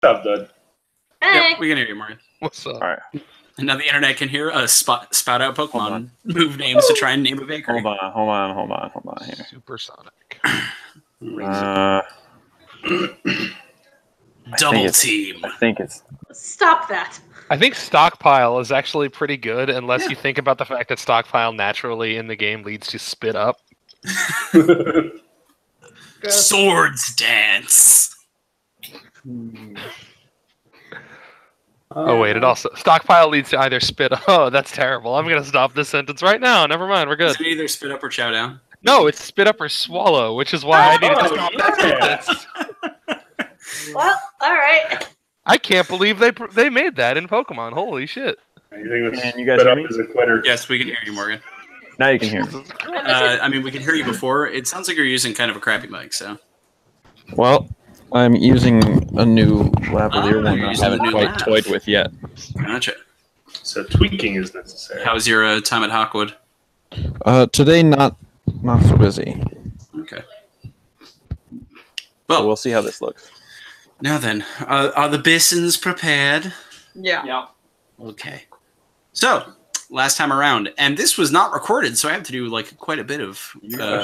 What's up, Dud? Hey. Yep, we can hear you, Mario. What's up? All right. And now the internet can hear us spout out Pokemon move names to try and name a bakery. Hold on here. Supersonic. Double team. I think it's... Stop that. I think Stockpile is actually pretty good, unless you think about the fact that Stockpile naturally in the game leads to Spit Up. Swords dance. Oh wait, it also Stockpile leads to either Spit Up. Oh, that's terrible. I'm gonna stop this sentence right now. Never mind, we're good. Is it either spit up or chow down? No, it's Spit Up or Swallow, which is why I needed to stop that sentence. Well, all right. I can't believe they made that in Pokemon. Holy shit! You think you guys hear me? Is a quitter? Yes, we can hear you, Morgan. Now you can hear me. I mean, we can hear you before. It sounds like you're using kind of a crappy mic, so. Well, I'm using a new lavalier one you're I using haven't a new quite lav. toyed with yet. Gotcha. So tweaking is necessary. How was your time at Hawkwood? Today not so busy. Okay. So Well, we'll see how this looks. now then, are the basins prepared? Yeah. Okay. So, last time around, and this was not recorded, so I have to do like quite a bit of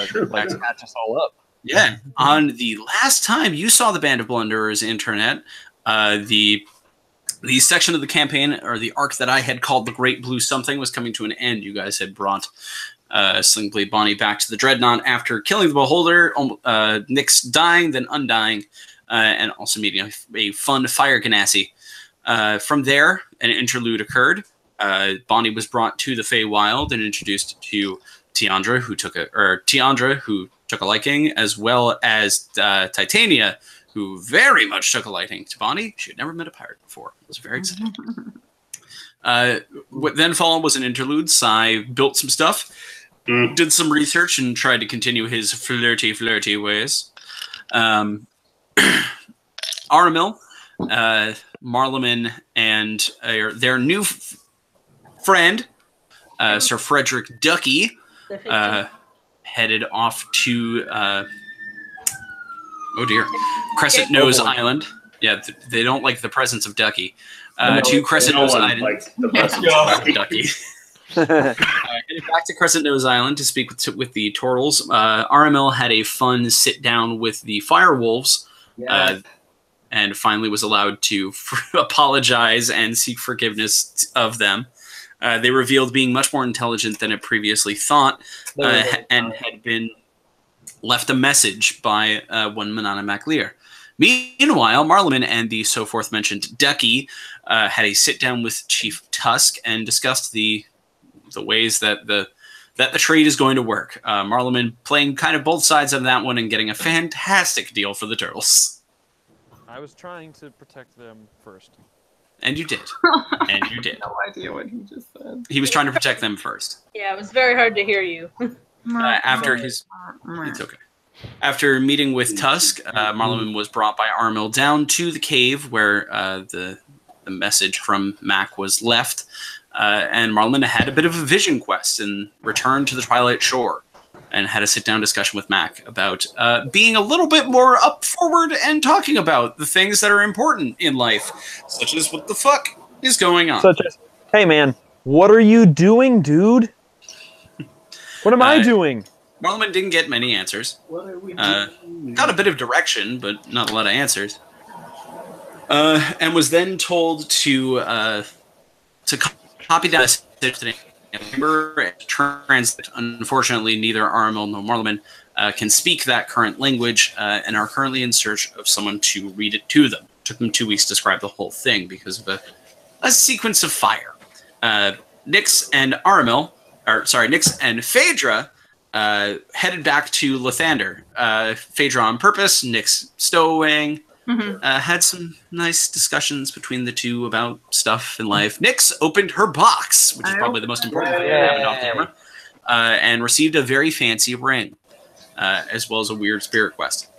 sure. back- Catch us all up. Yeah. On the last time you saw the Band of Blunderers internet, the section of the campaign, or the arc that I had called the Great Blue Something, was coming to an end. You guys had brought Slingblade Bonnie back to the Dreadnought after killing the Beholder, Nyx dying, then undying, and also meeting a fun Fire Ganassi. From there, an interlude occurred. Bonnie was brought to the Feywild and introduced to Tiandra, who took a liking, as well as Titania, who very much took a liking to Bonnie. She had never met a pirate before. It was very exciting. What then followed was an interlude. Sai built some stuff, did some research, and tried to continue his flirty ways. Aramil, Marleman, and their new friend, Sir Frederick Ducky, headed off to Crescent Nose Island. Yeah, they don't like the presence of Ducky. To Crescent Nose Island. Likes the presence of Ducky. Headed back to Crescent Nose Island to speak with the Turtles. Aramil had a fun sit down with the Firewolves, and finally was allowed to apologize and seek forgiveness of them. They revealed being much more intelligent than it previously thought, and had been left a message by one Manana MacLear. Meanwhile, Marleman and the so forth mentioned Ducky had a sit down with Chief Tusk and discussed the ways that the trade is going to work. Marleman playing kind of both sides of that one and getting a fantastic deal for the Turtles. I was trying to protect them first. And you did. And you did. No idea what he just said. He was trying to protect them first. Yeah, it was very hard to hear you. After his... It's okay. After meeting with Tusk, Marleman was brought by Aramil down to the cave where the message from Mac was left. And Marleman had a bit of a vision quest and returned to the Twilight Shore and had a sit-down discussion with Mac about being a little bit more up forward and talking about the things that are important in life, such as what the fuck is going on. Such as, hey man, what are you doing, dude? What am I doing? Marleman didn't get many answers. What are we doing? Got a bit of direction, but not a lot of answers. And was then told to copy that message to the number and translate. Unfortunately, neither Aramil nor Marleman can speak that current language and are currently in search of someone to read it to them. Took them 2 weeks to describe the whole thing because of a sequence of fire. Nyx and Phaedra headed back to Lathander. Phaedra on purpose, Nyx stowawaying. Had some nice discussions between the two about stuff in life. Nyx opened her box, which is probably the most important thing that happened off camera, and received a very fancy ring, as well as a weird spirit quest.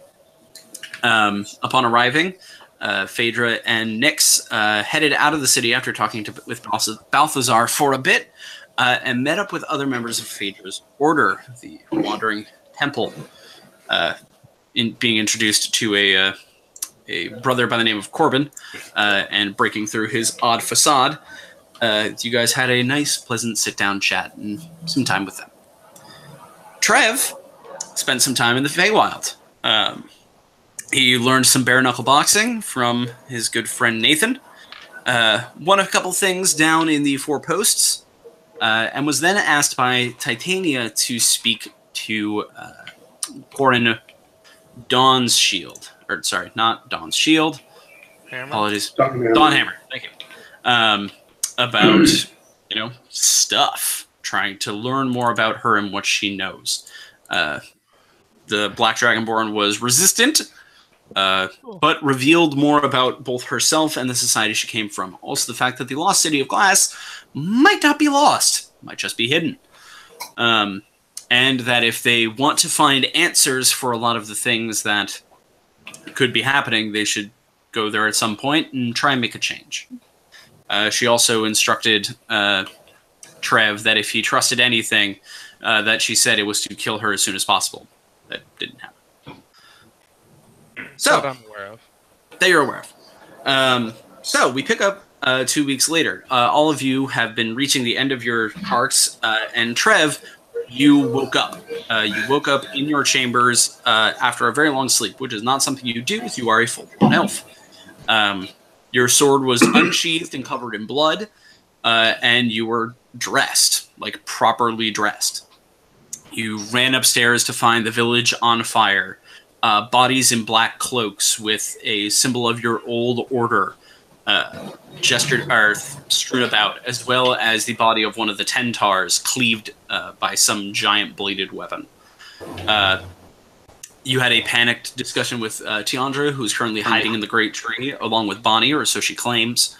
Upon arriving, Phaedra and Nyx headed out of the city after talking with Balthazar for a bit, and met up with other members of Phaedra's order, the Wandering Temple, being introduced to a a brother by the name of Corbin, and breaking through his odd facade, you guys had a nice, pleasant sit-down chat and some time with them. Trev spent some time in the Feywild. He learned some bare-knuckle boxing from his good friend Nathan, won a couple things down in the Four Posts, and was then asked by Titania to speak to Corin Dawn's Shield. Or, sorry, not Dawn's Shield. Hammer? Apologies. Dawn Hammer, thank you. About, stuff. Trying to learn more about her and what she knows. The Black Dragonborn was resistant, but revealed more about both herself and the society she came from. Also the fact that the lost city of Glass might not be lost, might just be hidden. And that if they want to find answers for a lot of the things that could be happening, they should go there at some point and try and make a change. She also instructed Trev that if he trusted anything, that she said it was to kill her as soon as possible. That didn't happen. So, that I'm aware of. That you're aware of. So we pick up 2 weeks later. All of you have been reaching the end of your arcs, and Trev, you woke up. You woke up in your chambers after a very long sleep, which is not something you do if you are a full-blown elf. Your sword was unsheathed and covered in blood, and you were dressed, like properly dressed. You ran upstairs to find the village on fire, bodies in black cloaks with a symbol of your old order gestured or strewn about, as well as the body of one of the Tentars cleaved by some giant bladed weapon. You had a panicked discussion with Tiandra, who's currently hiding in the Great Tree, along with Bonnie, or so she claims.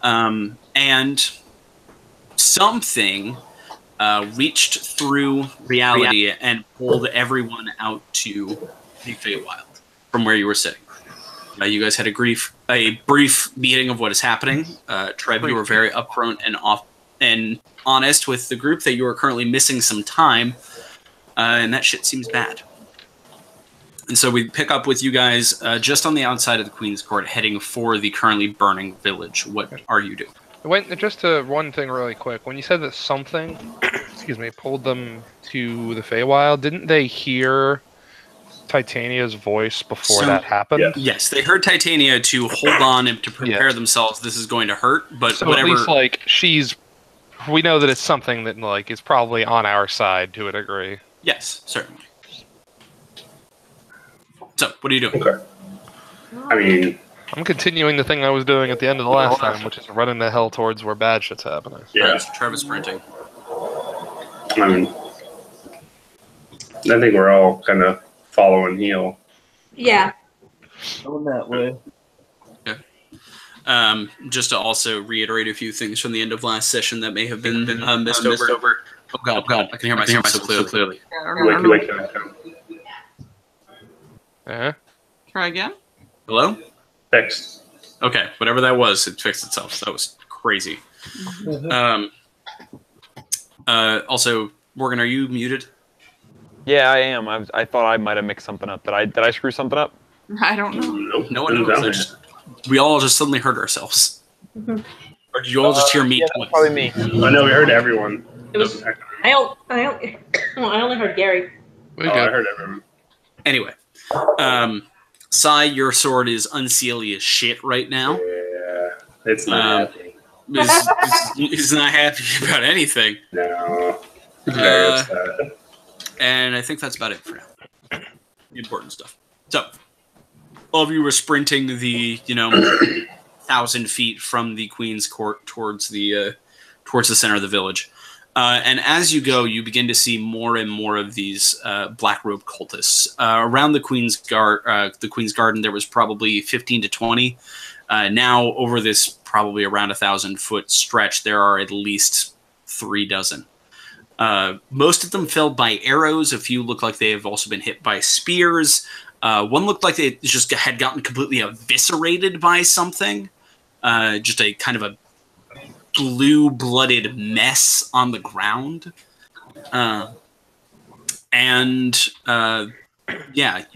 And something reached through reality and pulled everyone out to the Feywild from where you were sitting. You guys had a brief meeting of what is happening. Trev, you were very upfront and honest with the group that you are currently missing some time, and that shit seems bad. And so we pick up with you guys just on the outside of the Queen's Court, heading for the currently burning village. What are you doing? Just one thing really quick. When you said that something, excuse me, pulled them to the Feywild, didn't they hear Titania's voice before that happened? Yeah. Yes, they heard Titania to hold on and to prepare themselves. This is going to hurt, but so whatever. At least, we know that it's something that is probably on our side to a degree. Yes, certainly. So, what are you doing? Okay. I mean, I'm continuing the thing I was doing at the end of the last time, which is running the hell towards where bad shit's happening. yeah. So Trevor's sprinting. I mean, I think we're all kind of following Heel. Yeah. Going that way. Just to also reiterate a few things from the end of last session that may have been missed over. Oh god, I can hear myself so clearly. Wait. Try again? Hello? Fixed. Okay, whatever that was, it fixed itself. So that was crazy. Also, Morgan, are you muted? Yeah, I am. I thought I might have mixed something up. Did I screw something up? I don't know. Nope. No one knows. We all just suddenly heard ourselves. Or did you all just hear me? Yeah, that's probably me. I know we heard everyone. It was. I only heard Gary. I heard everyone. Anyway, Sai, your sword is unseelie as shit right now. Yeah, it's not happy. He's not happy about anything. No. Very upset. And I think that's about it for now. The important stuff. So, all of you were sprinting the 1,000 feet from the Queen's Court towards the center of the village. And as you go, you begin to see more and more of these black robe cultists around the Queen's Garden. There was probably 15 to 20. Now, over this probably around 1,000-foot stretch, there are at least 3 dozen. Most of them fell by arrows. A few look like they have also been hit by spears. One looked like they just had gotten completely eviscerated by something. Just a kind of a blue-blooded mess on the ground. You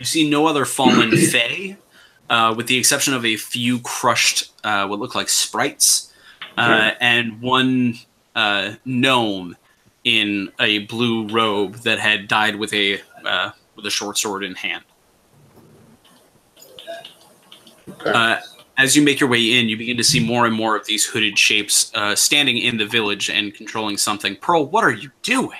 see no other fallen Fae. with the exception of a few crushed, what look like sprites, and one gnome in a blue robe that had died with a short sword in hand. As you make your way in, you begin to see more and more of these hooded shapes standing in the village and controlling something. Pearl, what are you doing?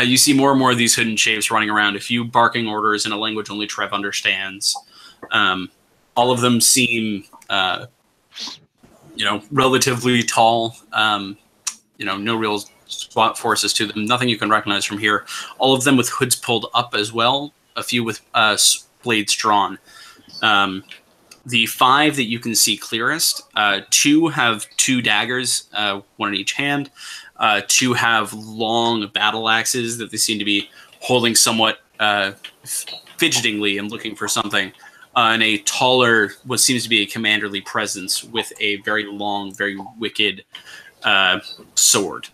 You see more and more of these hidden shapes running around, a few barking orders in a language only Trev understands. All of them seem, relatively tall. No real SWAT forces to them. Nothing you can recognize from here. All of them with hoods pulled up as well. A few with blades drawn. The 5 that you can see clearest, 2 have 2 daggers, one in each hand. 2 have long battle axes that they seem to be holding somewhat fidgetingly and looking for something. And a taller, what seems to be a commanderly presence with a very long, very wicked sword.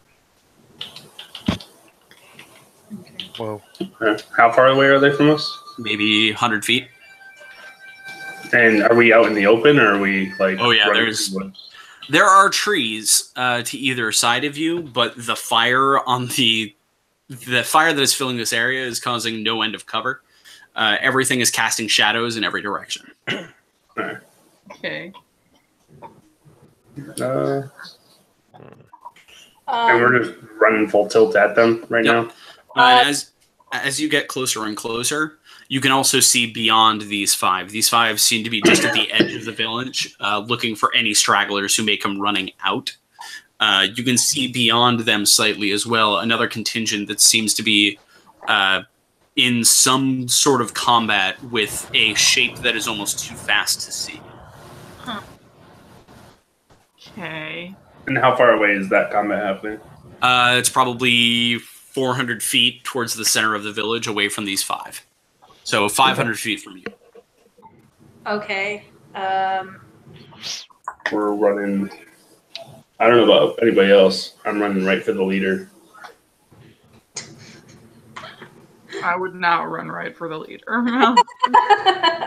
Whoa. How far away are they from us? Maybe 100 feet. And are we out in the open, or are we like? Oh yeah, running through the woods? there are trees to either side of you, but the fire on the fire that is filling this area is causing no end of cover. Everything is casting shadows in every direction. Okay. And we're just running full tilt at them right now. And as you get closer and closer, you can also see beyond these 5. These 5 seem to be just at the edge of the village, looking for any stragglers who may come running out. You can see beyond them slightly as well another contingent that seems to be in some sort of combat with a shape that is almost too fast to see. Huh. Okay. And how far away is that combat happening? It's probably 400 feet towards the center of the village away from these 5. So 500 feet from you. Okay. We're running. I don't know about anybody else. I'm running right for the leader. I would not run right for the leader.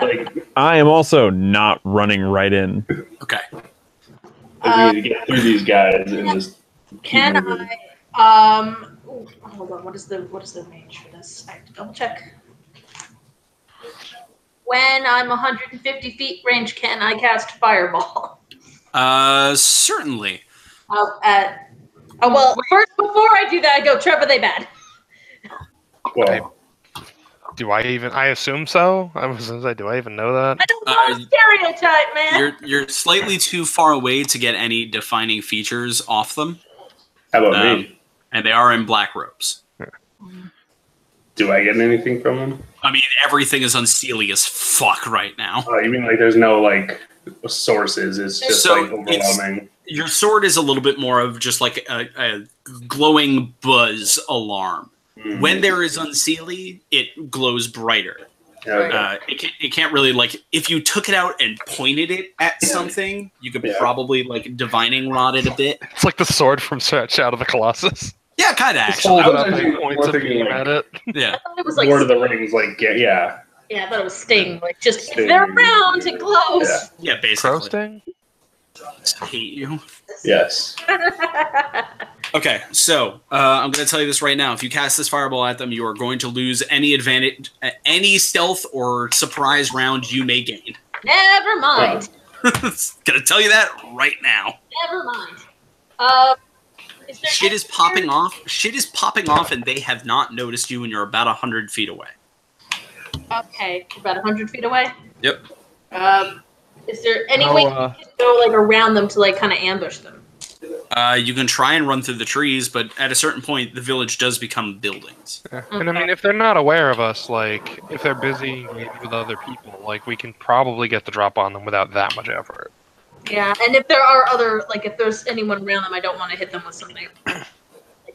Like, I am also not running right in. Okay. we need to get through these guys and just keep Can moving. hold on, what is the range for this? I have to double check. When I'm 150 feet range, can I cast Fireball? Certainly. Well, first, before I do that, I go, Trev, are they bad? Well, Do I even? I assume so. I was gonna say, do I even know that? I don't want to stereotype, man. You're slightly too far away to get any defining features off them. how about me? And they are in black robes. Do I get anything from them? I mean, everything is unseely as fuck right now. Oh, you mean like there's no like sources? It's just So like overwhelming. Your sword is a little bit more of just like a glowing buzz alarm. Mm. When there is unseely, it glows brighter. Okay. It can't really, like, if you took it out and pointed it at something, you could probably, like, divining rod it a bit. It's like the sword from Shadow of the Colossus. Yeah, kind of, Hold actually. it up actually and points more a thinking, beam like- at it. Yeah. I thought it was like Lord of the Rings, like yeah. Yeah, I thought it was Sting. Like, just Sting. if they're around, it glows. Yeah. Yeah, basically. Crow sting? I hate you. Yes. Okay, so I'm going to tell you this right now. If you cast this fireball at them, you are going to lose any advantage, any stealth or surprise round you may gain. Never mind. Going to tell you that right now. Never mind. Is there Shit is popping off. Shit is popping off, and they have not noticed you, and you're about 100 feet away. Okay, about 100 feet away. Yep. Is there any way you can go like around them to like kind of ambush them? You can try and run through the trees, but at a certain point, the village does become buildings. Yeah. And I mean, if they're not aware of us, like, if they're busy maybe with other people, like, we can probably get the drop on them without that much effort. Yeah, and if there are other, like, if there's anyone around them, I don't want to hit them with something like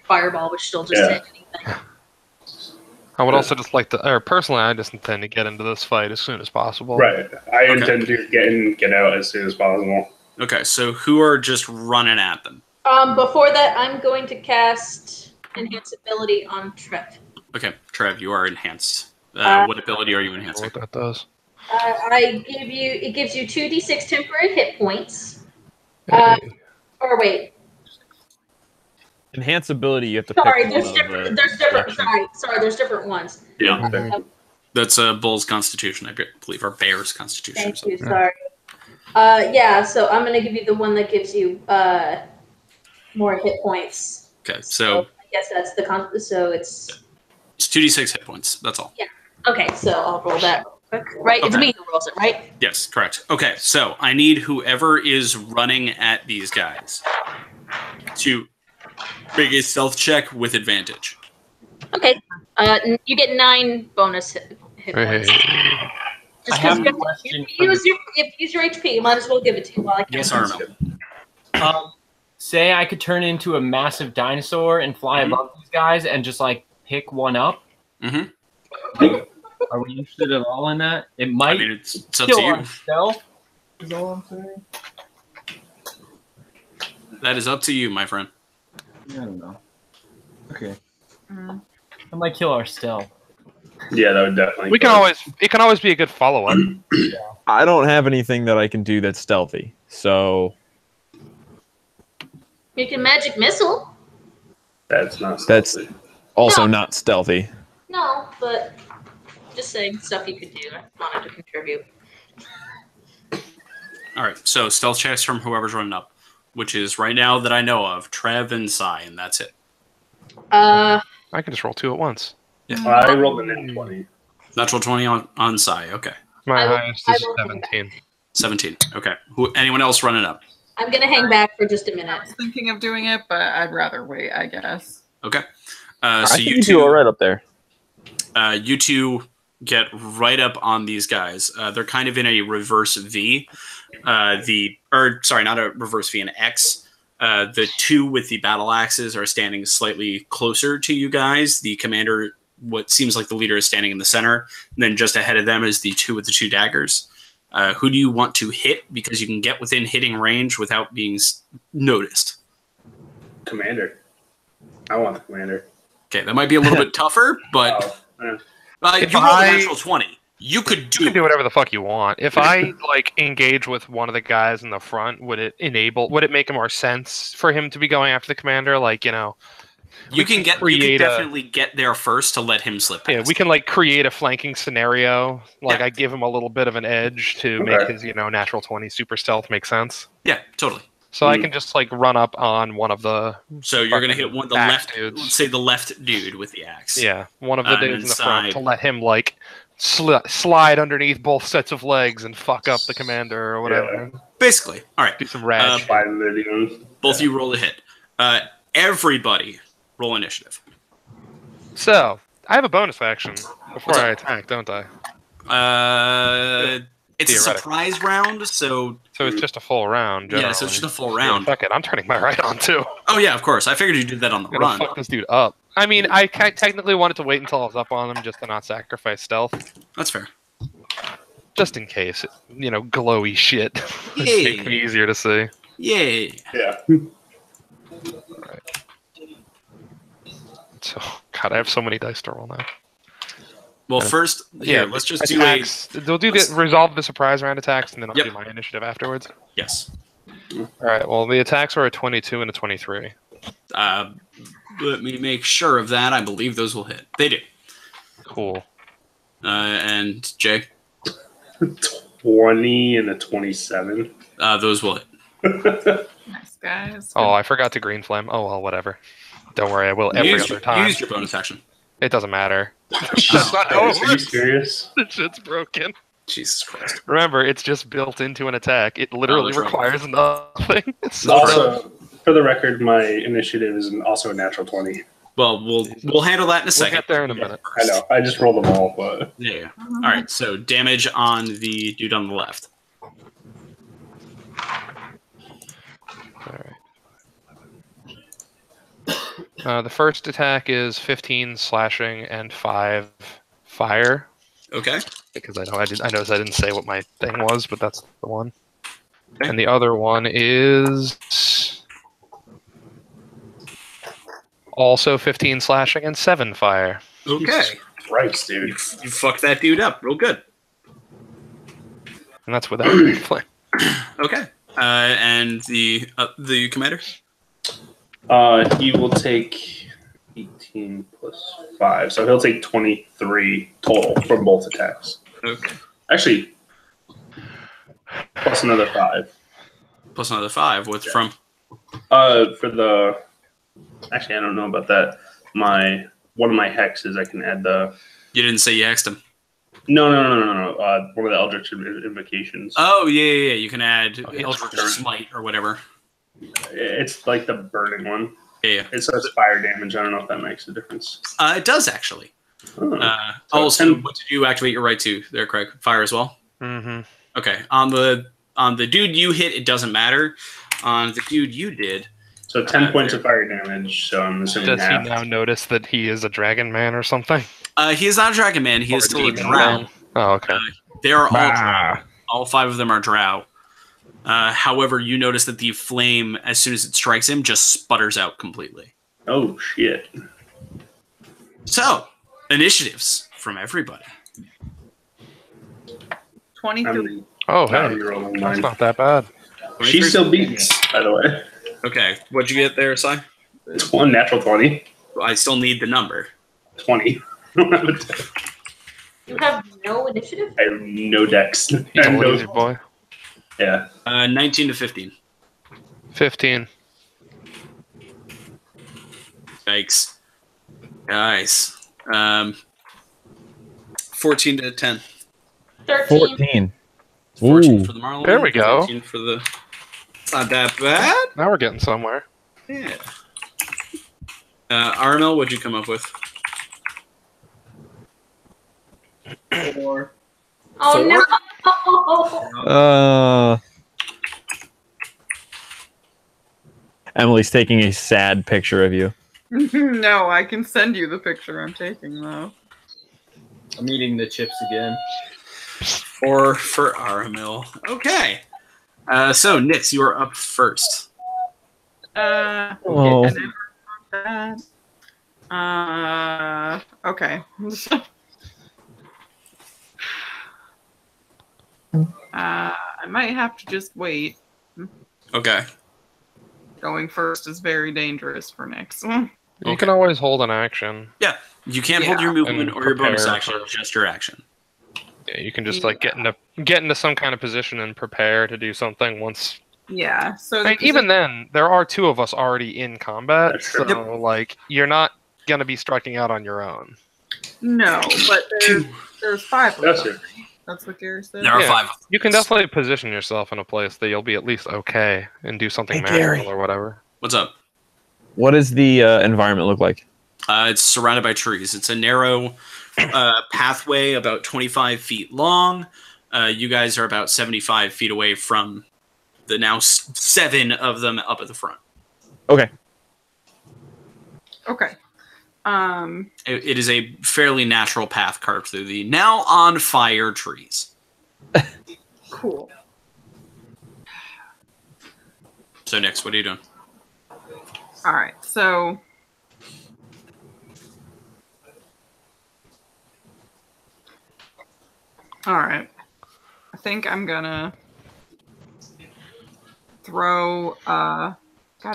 fireball, which still just hit anything. I would also just like to, or personally, I just intend to get into this fight as soon as possible. Right. I intend to get out as soon as possible. Okay, so who are just running at them? Before that, I'm going to cast Enhance Ability on Trev. Okay, Trev, you are enhanced. What ability are you What enhancing? that does. It gives you 2d6 temporary hit points. Hey. Or wait, Enhance ability, you have to sorry, pick there's one different. of the There's different. selection. Sorry, there's different ones. Yeah, Mhm. that's Bull's Constitution, I believe, or Bear's Constitution. Thank So. you. Sorry. Yeah. So I'm gonna give you the one that gives you more hit points. Okay, so I guess that's the So it's 2d6 hit points. That's all. okay. So I'll roll that real quick. Right, it's Okay. me who rolls it, right? Yes, correct. Okay, so I need whoever is running at these guys to make a stealth check with advantage. Okay. You get 9 bonus hit points. Hey. Just I have because a question if you use your HP, you might as well give it to you while I can. Yes, Armel. Say I could turn into a massive dinosaur and fly above these guys and just like pick one up. Mhm. Are we interested at all in that? It I might mean, it's up kill to you. our stealth. Is all I'm saying. That is up to you, my friend. I don't know. Okay. It might kill our stealth. Yeah, that would definitely. We can always. It can always be a good follow up. I don't have anything that I can do that's stealthy, so You can magic missile. That's not. that's stealthy. also No. not stealthy. No, but just saying stuff you could do. I wanted to contribute. All right, so stealth checks from whoever's running up, which is right now that I know of, Trev and Sai, and that's it. I can just roll 2 at once. I rolled a net 20. Natural 20 on Sai. Okay. My I will- highest I is will- 17. 17. Okay. Anyone else running up? I'm gonna hang back for just a minute. I was thinking of doing it, but I'd rather wait, I guess. Okay. I So think you you do two, all right up there. you two get right up on these guys. They're kind of in a reverse V. Not a reverse V, an X. The two with the battle axes are standing slightly closer to you guys. The commander, what seems like the leader, is standing in the center. And then just ahead of them is the two with the 2 daggers. Who do you want to hit? Because you can get within hitting range without being noticed. Commander. I want the commander. Okay, that might be a little bit tougher, but Oh, if you roll a natural 20, you could You do can do whatever the fuck you want. If I like engage with one of the guys in the front, would it make more sense for him to be going after the commander? Like, you know, You can create a- definitely get there first to let him slip past. yeah, we can like create a flanking scenario. Like Yeah. I give him a little bit of an edge to Okay. make his, natural 20 super stealth make sense. Yeah, totally. So I can just like run up on one of the So you're gonna hit the back left, dudes. let's say the left dude with the axe. one of the And dudes in the front inside. to let him like slide underneath both sets of legs and fuck up the commander or whatever. Basically. All right. Do some rad. by Lydian. Both of you roll a hit. Everybody roll initiative. So I have a bonus action before I attack, don't I? It's a Theoretically. surprise round, so So it's just a full round. yeah, so it's just a full Yeah, round. fuck it, I'm turning my right on too. Oh yeah, of course. I figured you did that on the I'm gonna run. fuck this dude up. I mean, I technically wanted to wait until I was up on him just to not sacrifice stealth, That's fair. just in case. Glowy shit. Yay. Make me easier to see. Yay. Yeah. So, God, I have so many dice to roll now. Well, first, let's just do attacks. They'll resolve the surprise round attacks, and then I'll Yep. do my initiative afterwards. yes. All right. Well, the attacks are a 22 and a 23. Let me make sure of that. I believe those will hit. They do. Cool. And Jay, 20 and a 27. those will hit. Nice, guys. Oh, I forgot to green flame. Oh well, whatever. Don't worry, I will every other time. Use your bonus action. It doesn't matter. That's not how it Are you works. serious? This shit's broken. Jesus Christ. Remember, it's just built into an attack. It literally that's right. requires nothing. It's so Also, for the record, my initiative is also a natural 20. Well, we'll handle that in a we'll second. get there in a minute. I know. I just rolled them all, but Yeah. All right. So damage on the dude on the left. All right. The first attack is 15 slashing and 5 fire. Okay. Because I noticed I didn't say what my thing was, but that's the one. Okay. And the other one is also 15 slashing and 7 fire. Okay. Christ, dude. You fucked that dude up real good. And that's without flame. Okay. And the commander? He will take 18 plus 5, so he'll take 23 total from both attacks. Okay. Actually, plus another 5. Plus another 5. What's from? For the... Actually, I don't know about that. One of my hexes, I can add the... You didn't say you hexed him. No. One of the Eldritch Invocations. Oh, yeah. You can add Okay, Eldritch Smite or whatever. It's like the burning one. Yeah. It says fire damage. I don't know if that makes a difference. It does, actually. Oh. So what did you activate your right to there, Craig? Fire as well? Mm-hmm. Okay. On the dude you hit, it doesn't matter. On the dude you did... So 10 points of fire damage, so I'm assuming Does half. he now notice that he is a dragon man or something? He is not a dragon man. He Or is a still a demon drow. man? Oh, okay. They are all Bah. drow. All 5 of them are drow. However, you notice that the flame, as soon as it strikes him, just sputters out completely. Oh, shit. So, initiatives from everybody. 23. Oh, Now hey. you're rolling That's mine. not that bad. She still beats, by the way. Okay, what'd you get there, Si? It's one natural 20. I still need the number. 20. You have no initiative? I have no dex. He's a And no- lazy boy. Yeah. 19 to 15. 15. Yikes. Guys. 14 to 10. 13. 14. 14 Ooh. for the Marlin. There we go. 14 for the... It's not that bad. Now we're getting somewhere. Yeah. RML, what'd you come up with? 4. Oh no! Emily's taking a sad picture of you. No, I can send you the picture I'm taking, though. I'm eating the chips again. 4 for RML. Okay. So, Nix, you are up first. Oh. Okay. I might have to just wait. Okay. Going first is very dangerous for Nyx. You Okay. can always hold an action. You can't hold your movement And or your bonus prepare action, for- just your action. Yeah, you can just like get into some kind of position and prepare to do something once. Yeah. So Like, even then, there are 2 of us already in combat, That's so true. like you're not gonna be striking out on your own. no, but there's 5 of That's them. it. That's what Gary said. There are Yeah. 5 of them. You can definitely position yourself in a place that you'll be at least okay and do something Hey, magical Gary. or whatever. What's up? What does the environment look like? It's surrounded by trees. It's a narrow pathway about 25 feet long. You guys are about 75 feet away from the now 7 of them up at the front. Okay. Okay. It is a fairly natural path carved through the now on fire trees. Cool. So, Nix, what are you doing? All right. So. All right. I think I'm gonna throw. God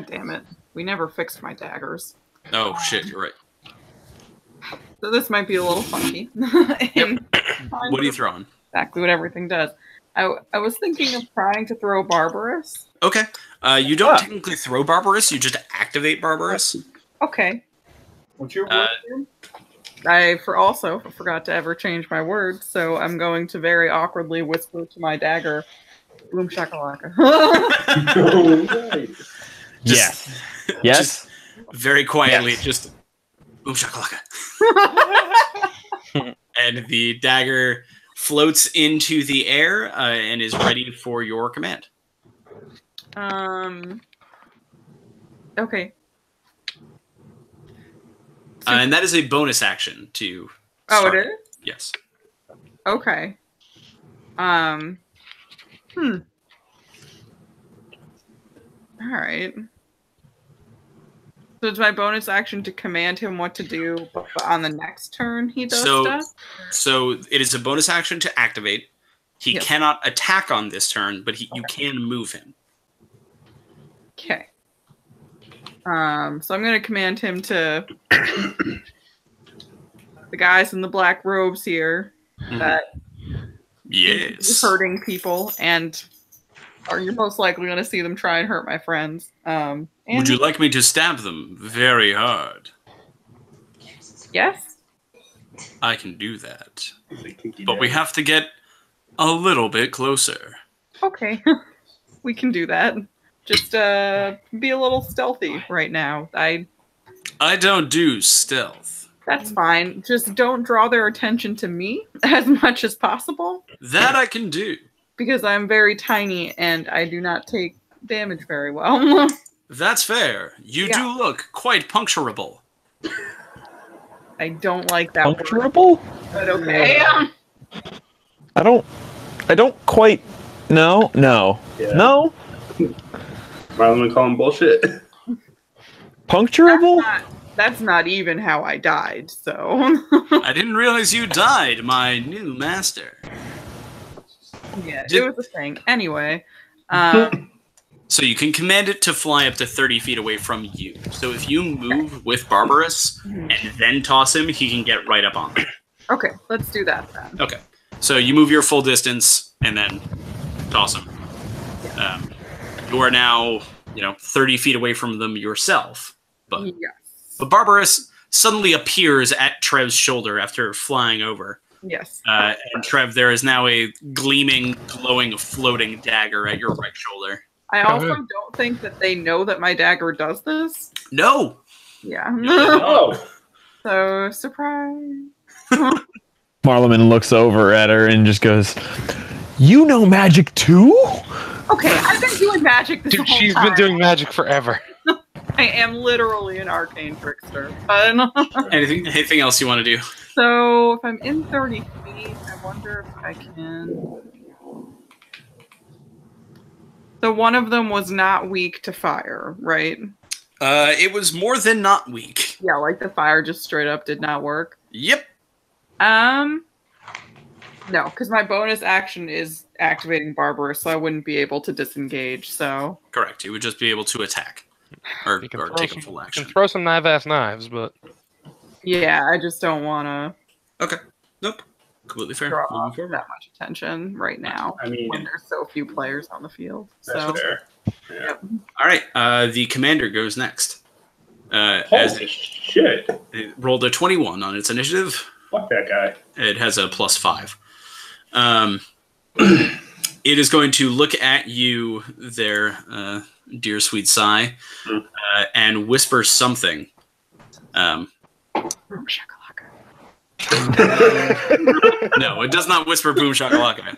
damn it! We never fixed my daggers, Oh, shit, you're right. so this might be a little funky. What are you throwing? Exactly what everything does. I was thinking of trying to throw Barbarous. Okay. You don't technically throw Barbarous, you just activate Barbarous. Okay. What's your word? I forgot to ever change my word, so I'm going to very awkwardly whisper to my dagger, "Boom shakalaka." Yes. Yes. Just very quietly, just boom shakalaka. And the dagger floats into the air and is ready for your command. Okay. And that is a bonus action to Oh, start. it is? Yes. Okay. All right. So it's my bonus action to command him what to do, but on the next turn he does stuff? So it is a bonus action to activate. He Yes. cannot attack on this turn, but you can move him. Okay. So I'm going to command him to the guys in the black robes here that Yes. hurting people, and you're most likely going to see them try and hurt my friends. And Would you like me to stab them very hard? Yes. I can do that. But we have to get a little bit closer. Okay. We can do that. Just be a little stealthy right now. I don't do stealth. That's fine. Just don't draw their attention to me as much as possible. That I can do. Because I'm very tiny and I do not take damage very well. That's fair. You do look quite puncturable. I don't like that Puncturable? word. But okay. I don't quite. No. Yeah. No. Marlon would call him bullshit. Puncturable? That's not even how I died, so. I didn't realize you died, my new master. Yeah, it was a thing. Anyway. So you can command it to fly up to 30 feet away from you. So if you move with Barbarous and then toss him, he can get right up on them. Okay, let's do that then. Okay. So you move your full distance and then toss him. You are now, 30 feet away from them yourself. But Barbarous suddenly appears at Trev's shoulder after flying over. Yes. And Trev, there is now a gleaming, glowing, floating dagger at your right shoulder. I also don't think that they know that my dagger does this. No. Yeah. No. So, surprise. Marleman looks over at her and just goes, "You know magic too?" Okay, I've been doing magic this Dude, whole she's time. been doing magic forever. I am literally an arcane trickster. Anything else you want to do? So, if I'm in 30 feet, I wonder if I can... So one of them was not weak to fire, right? It was more than not weak. Yeah, like the fire just straight up did not work. Yep. No, because my bonus action is activating Barbarous, so I wouldn't be able to disengage, so... Correct. You would just be able to attack. Or take a full action. You can throw some knife-ass knives, but... Yeah, I just don't want to... Okay. Nope. Completely fair. Draw that much attention right now. I mean... when there's so few players on the field. That's So. fair. Yeah. Yep. All right. The commander goes next. Holy shit. It rolled a 21 on its initiative. Fuck that guy. It has a +5. It is going to look at you there, dear sweet Sai, and whisper something. Boom shakalaka. No, it does not whisper boom shakalaka.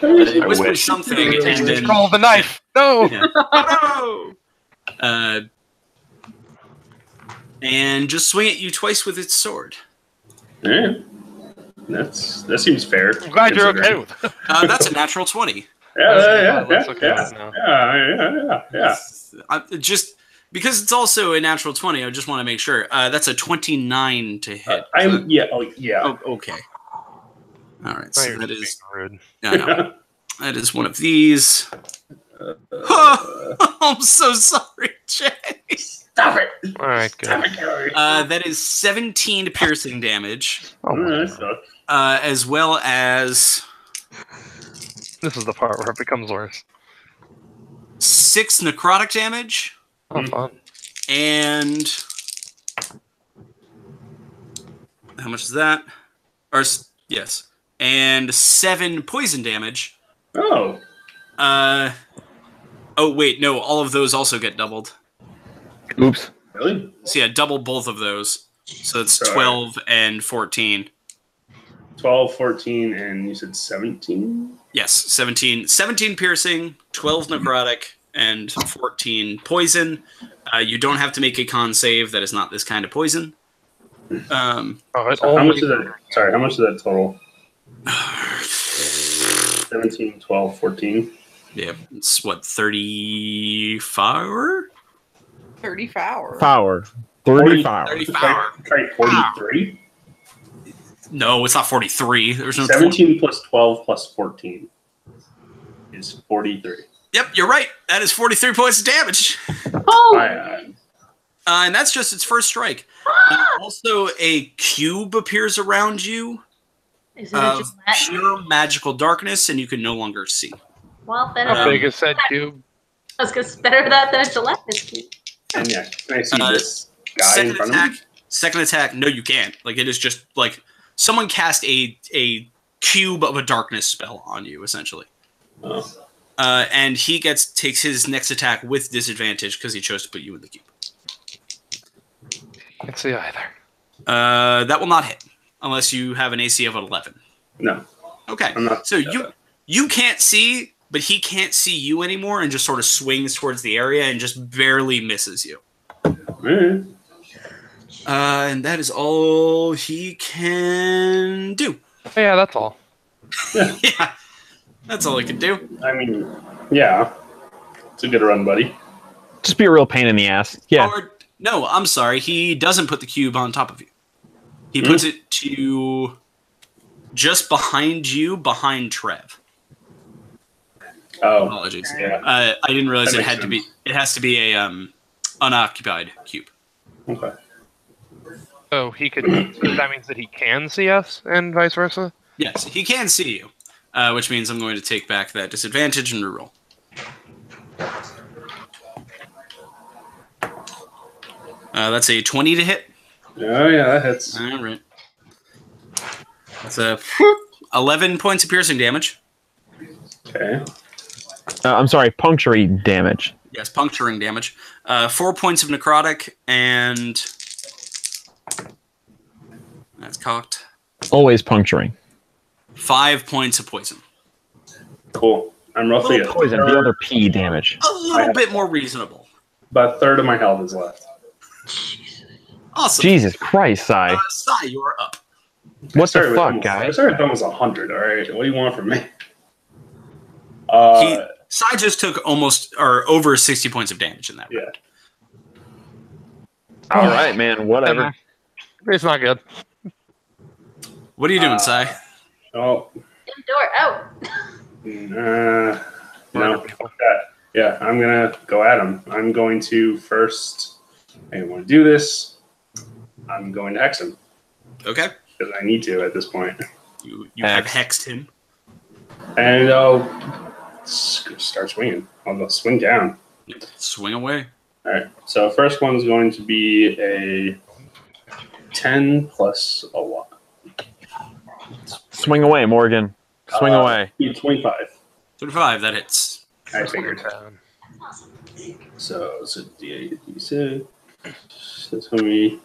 It whispers something and then... Call the knife! No! Yeah. Oh, no! And just swing at you twice with its sword. Yeah. That seems fair. I'm glad you're okay with it. That's a natural 20. Yeah. Just because it's also a natural 20, I just want to make sure. That's a 29 to hit. Oh, okay. All right, so You're that just is... being rude. No. That is one of these. I'm so sorry, Jay. Stop it! All right, good. That is 17 piercing damage, That sucks. as well as This is the part where it becomes worse. 6 necrotic damage, Oh, fun. and how much is that? Yes, and 7 poison damage. Oh. Oh wait, no, all of those also get doubled. Oops. Really? So yeah, double both of those. So it's Sorry. 12 and 14. 12, 14, and you said 17? Yes, 17 piercing, 12 necrotic, and 14 poison. You don't have to make a con save. That is not this kind of poison. It How much only- is that? Sorry, how much is that total? 17, 12, 14. Yeah, it's what, 34? 30 Fower. Power. 30 power. 30 power. Try 43. No, it's not 43. There's no 17 plus 12 plus 14 is 43. Yep, you're right. That is 43 points of damage. Oh! And that's just its first strike. Also, a cube appears around you Is it a of Gillette? pure magical darkness, and you can no longer see. Well, better. How big is said cube? I was gonna better that than a Gillette biscuit. And yeah, can I see this guy in Second front attack. of me? Second attack. No, you can't. Like, it is just like someone cast a cube of a darkness spell on you, essentially. Oh. And he takes his next attack with disadvantage because he chose to put you in the cube. Can't see either. That will not hit unless you have an AC of 11. No. Okay. I'm not. So you can't see, but he can't see you anymore, and just sort of swings towards the area and just barely misses you. Alright. And that is all he can do. Yeah, that's all. Yeah, that's all he can do. I mean, yeah. It's a good run, buddy. Just be a real pain in the ass. Yeah. Or, no, I'm sorry. He doesn't put the cube on top of you. He puts it to just behind you, behind Trev. Oh. Apologies. Yeah. I didn't realize That it makes had to be. sense. It has to be a unoccupied cube. Okay. So he could. That means that he can see us, and vice versa. Yes, he can see you, which means I'm going to take back that disadvantage and reroll. That's a 20 to hit. Oh yeah, that hits. All right. That's a 11 points of piercing damage. Okay. I'm sorry, puncturing damage. Yes, puncturing damage. 4 points of necrotic, and that's cocked. Always puncturing. 5 points of poison. Cool. I'm roughly Little at Poison, the other P damage. A little bit more reasonable. about a third of my health is left. Awesome. Jesus Christ, Sai. Sai, you are up. What I the started with fuck, almost- I guys? started with almost 100. All right, what do you want from me? Sai just took almost or over 60 points of damage in that. Yeah. All right, man. Whatever. It's not good. What are you doing, Sai? Oh. Indoor out. No. Fuck that. Yeah, I'm gonna go at him. I'm going to first. I want to do this. I'm going to hex him Okay. because I need to at this point. You have Hex. hexed him. And I'll start swinging. I'll go swing down. Swing away. All right. So first one's going to be a 10 plus a what? Swing away, Morgan. Swing away. 25. 35, that hits. I figured. Down. So it's a D8, D6. That's going to be.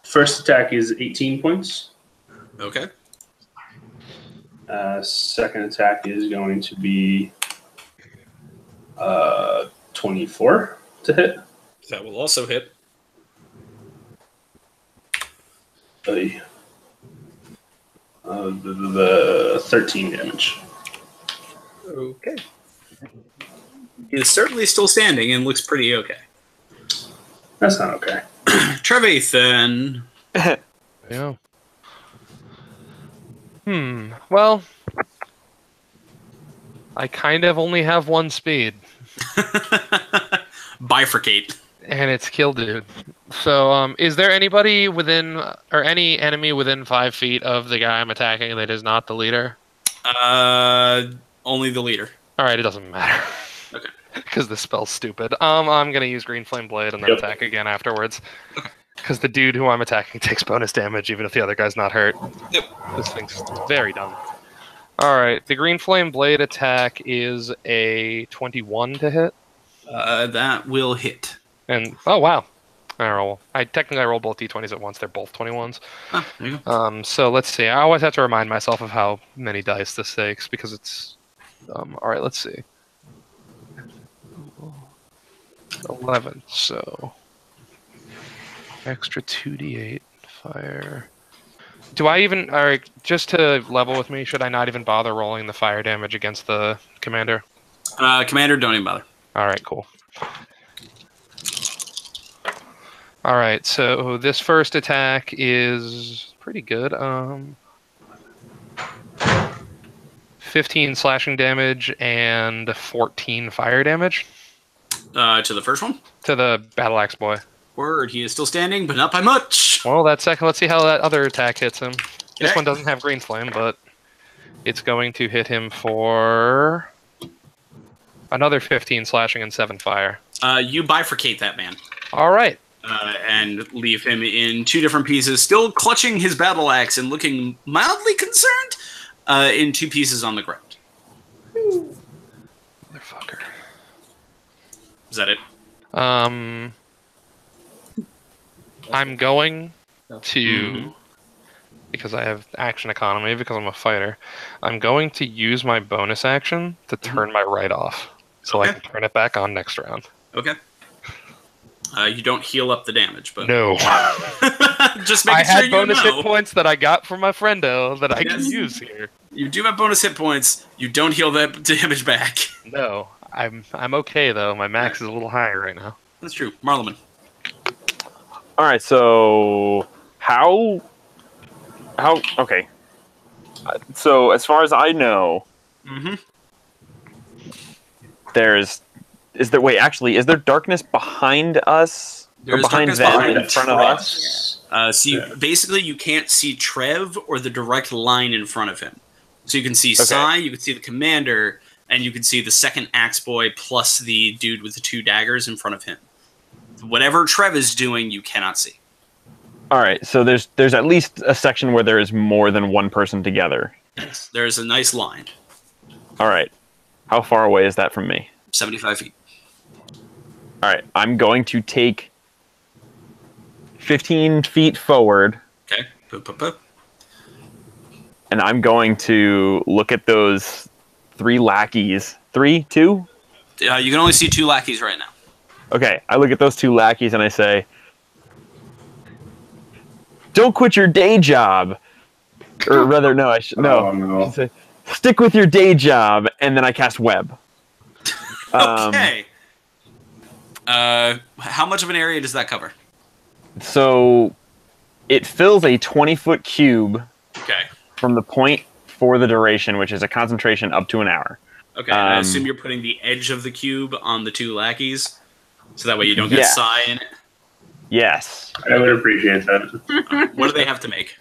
First attack is 18 points. Okay. Second attack is going to be 24 to hit. That will also hit. The 13 damage. Okay. He is certainly still standing and looks pretty okay. That's not okay. Trevathan. Yeah. Well, I kind of only have one speed, Bifurcate. and it's kill dude. So, is there anybody within, or any enemy within 5 feet of the guy I'm attacking that is not the leader? Only the leader. All right, it doesn't matter. Okay. Because the spell's stupid. I'm gonna use Green Flame Blade and then attack again afterwards. Because the dude who I'm attacking takes bonus damage even if the other guy's not hurt. Yep. This thing's very dumb. Alright, the Green Flame Blade attack is a 21 to hit. That will hit. And, oh wow. I technically roll both d20s at once. They're both 21s. Ah, there you go. So let's see. I always have to remind myself of how many dice this takes because it's... Alright, let's see. 11, so... Extra 2d8 fire. Do I even... Alright, just to level with me, should I not even bother rolling the fire damage against the commander? Commander, don't even bother. Alright, cool. All right, so this first attack is pretty good. 15 slashing damage and 14 fire damage To the first one? to the battle axe boy. Word, he is still standing, but not by much. Well, that second, let's see how that other attack hits him. This Okay. one doesn't have green flame, but it's going to hit him for another 15 slashing and 7 fire. You bifurcate that man. All right. And leave him in 2 different pieces, still clutching his battle axe and looking mildly concerned, in 2 pieces on the ground. Motherfucker. Is that it? I'm going to, because I have action economy, because I'm a fighter, I'm going to use my bonus action to turn my right off, so I Okay. can turn it back on next round. Okay. You don't heal up the damage, but No. just I making sure had you bonus know. hit points that I got from my friendo that I can Yes. use here. You do have bonus hit points. You don't heal that damage back. No, I'm okay though. My max is a little higher right now. That's true. Marleman. All right, so how? Okay. So as far as I know, Mm-hmm. is there darkness behind us or There's behind darkness them behind in front of us? Basically, you can't see Trev or the direct line in front of him. So you can see Okay. Sai, you can see the commander, and you can see the second axe boy plus the dude with the 2 daggers in front of him. Whatever Trev is doing, you cannot see. All right, so there's at least a section where there is more than one person together. Yes. There's a nice line. All right, how far away is that from me? 75 feet. All right, I'm going to take 15 feet forward, Okay. Poop, poop, poop. and I'm going to look at those 3 lackeys. 3, 2? You can only see 2 lackeys right now. Okay, I look at those 2 lackeys and I say, "Don't quit your day job," or rather, no, I should no. Oh, no. I say, "Stick with your day job," and then I cast web. Okay. How much of an area does that cover? So it fills a 20-foot cube Okay. from the point for the duration, which is a concentration up to an hour. Okay. And I assume you're putting the edge of the cube on the 2 lackeys, so that way you don't get Yeah. Sai in it. Yes. I would appreciate that. What do they have to make?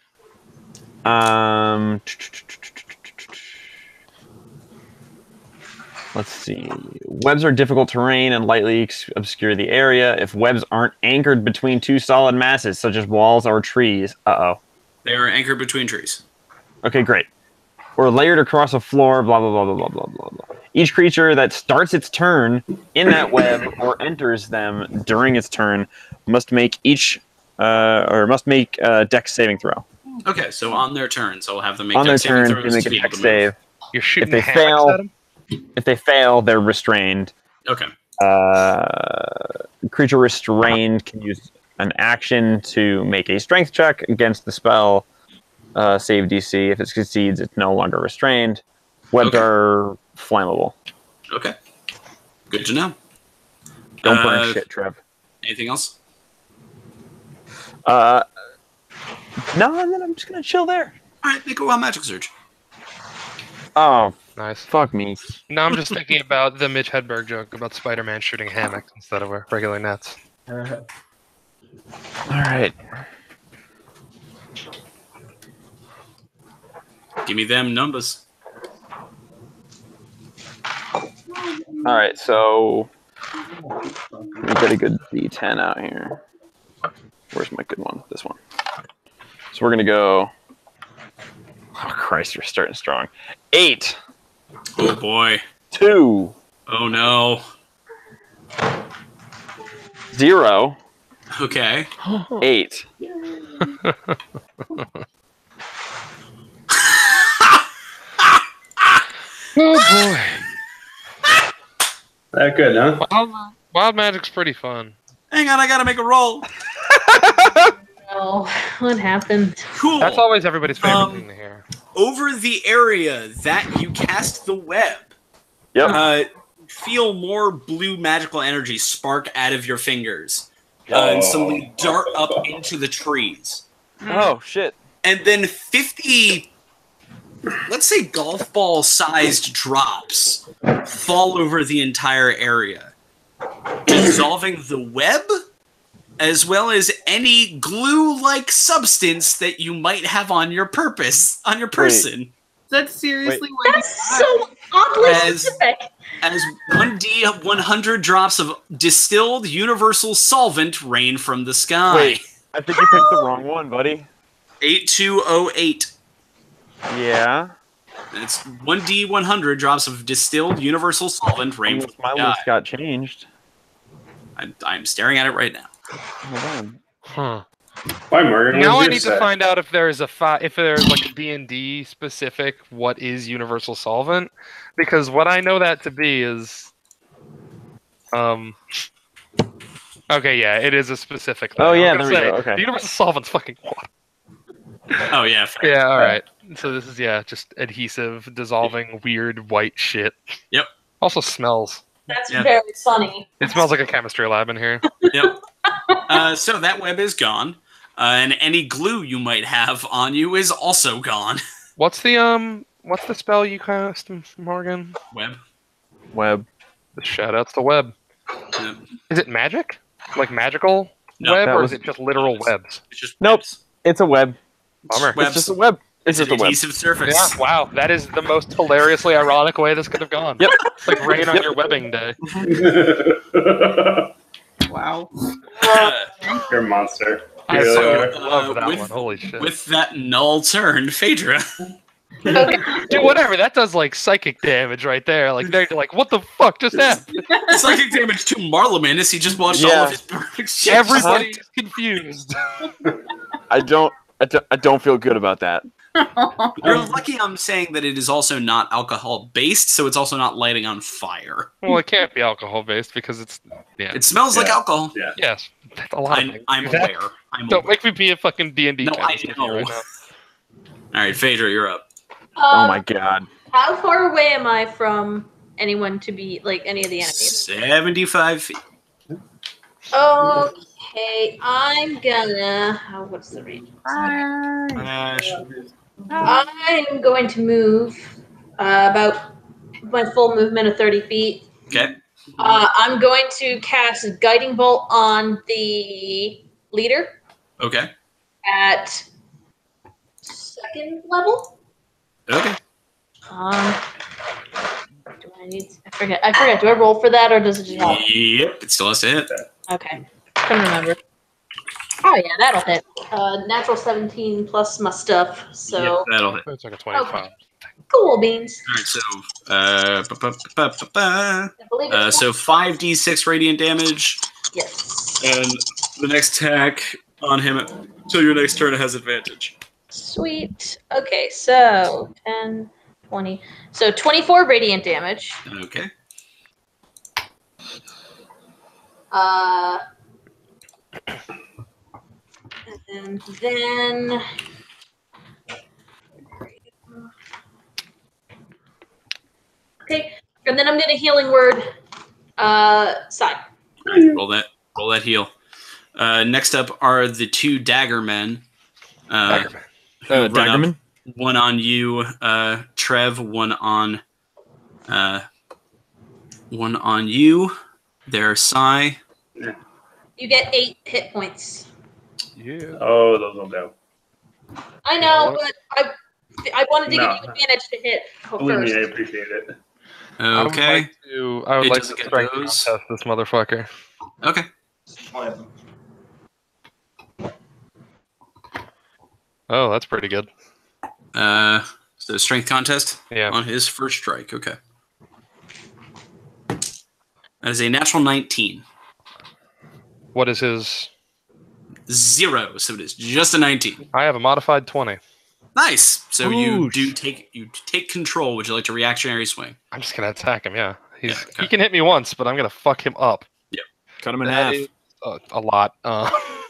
Let's see. Webs are difficult terrain and lightly obscure the area. If webs aren't anchored between 2 solid masses, such as walls or trees. Uh-oh. They are anchored between trees. Okay, great. Or layered across a floor, blah, blah, blah, blah, blah, blah, blah, blah. Each creature that starts its turn in that web or enters them during its turn must make a dex saving throw. Okay, so on their turn, so we'll have them make On their dex saving turn, throws they make to a be able dex to save. You're shooting they hammocks fail- at them? If they fail, they're restrained. move. Okay. Creature restrained can use an action to make a strength check against the spell save DC. If it succeeds, it's no longer restrained. Webs Okay. are flammable. Okay. Good to know. Don't burn shit, Trev. Anything else? No, and then I'm just gonna chill there. All right, make a wild magic surge. Oh, Nice. fuck me. No, I'm just thinking about the Mitch Hedberg joke about Spider-Man shooting hammocks instead of regular nets. All right. Give me them numbers. All right, so let me get a good D10 out here. Where's my good one? This one. So we're gonna go. Oh Christ, we're starting strong. 8, Oh boy. 2, Oh no. 0, Okay. 8. Oh boy. That good, huh? Wild magic's pretty fun. Hang on, I gotta make a roll. Oh, what happened? Cool. That's always everybody's favorite thing to hear. Over the area that you cast the web, Yep. feel more blue magical energy spark out of your fingers and suddenly dart up into the trees. Oh shit! And then 50, let's say golf ball sized drops fall over the entire area, dissolving the web as well as any glue-like substance that you might have on your person. That's seriously That's so oddly specific. As 1d100 drops of distilled universal solvent rain from the sky. Wait, I think you picked the wrong one, buddy. 8208. Yeah. It's 1d100 drops of distilled universal solvent rain from the My sky. list got changed. I'm staring at it right now. Hold on. Huh. Why, Morgan? Now What I did need you to say? find out if there's like a D&D specific what is universal solvent, because what I know that to be is okay, yeah, it is a specific thing. Oh, yeah, I was there gonna we go, say, okay. the universal solvent's fucking water. Oh, yeah. Fair. Yeah, all right. So this is just adhesive, dissolving, weird white shit. Yep. Also smells. That's Yeah. very funny. It smells like a chemistry lab in here. Yep. So that web is gone, and any glue you might have on you is also gone. What's the spell you cast, Morgan? Web. Shout outs to web. Yep. Is it magic? Like magical No, web, that or was- is it just literal webs? It's just Nope. It's a web. Bummer. Webs. It's just a web. It's It's an just a web. adhesive surface. Yeah, wow, that is the most hilariously ironic way this could have gone. Yep. It's like rain on your webbing day. Wow. You're a monster. I You really so- are. love that with- one. Holy shit. With that null turn, Phaedra. Okay. Dude, whatever. That does like psychic damage right there. Like they're like, what the fuck just happened? Psychic damage to Marleman as he just watched all Yeah. of his perfect shit. Everybody's confused. I don't feel good about that. You're lucky I'm saying that it is also not alcohol based, so it's also not lighting on fire. Well, it can't be alcohol based because it's It smells like Yeah. alcohol. Yeah. yes, that's a lot. of things. I'm That- aware. I'm Don't aware. make me be a fucking D&D No, I chemist with know. you right now. All right, Phaedra, you're up. Oh my god. How far away am I from anyone to be like any of the enemies? 75 feet. Okay, I'm gonna. Oh, what's the range? I'm going to move about my full movement of 30 feet. Okay. I'm going to cast a guiding bolt on the leader Okay. at second level. Okay. Do I need? I forget. Do I roll for that or does it just happen? Yep, it still has to hit. Okay. Couldn't remember. Oh yeah, that'll hit. Natural 17 plus my stuff. So Yep, that'll hit. It's like a 25. cool beans. All right, so I believe it's so 5d6 radiant damage, yes. and the next attack on him until your next turn has advantage. Sweet. Okay, so 10, 20. So 24 radiant damage. Okay. And then okay, and then I'm gonna healing word side. Roll that heal. Next up are the two dagger men. Daggerman. who run up. Daggerman? One on you, Trev. One on you. There, Sai. You get 8 hit points. Yeah. Oh, those will do. I know, but I wanted to No. give you advantage to hit Believe first. me, I appreciate it. Okay. I would It like doesn't to get strength those. contest this motherfucker. Okay. Oh, that's pretty good. So strength contest Yeah. on his first strike. Okay. That is a natural 19. What is his? 0. So it is just a 19. I have a modified 20. Nice. So you Oosh. take control. Would you like to reactionary swing? I'm just gonna attack him. Yeah, Yeah, okay. he can hit me once, but I'm gonna fuck him up. Cut him in That half. is a lot.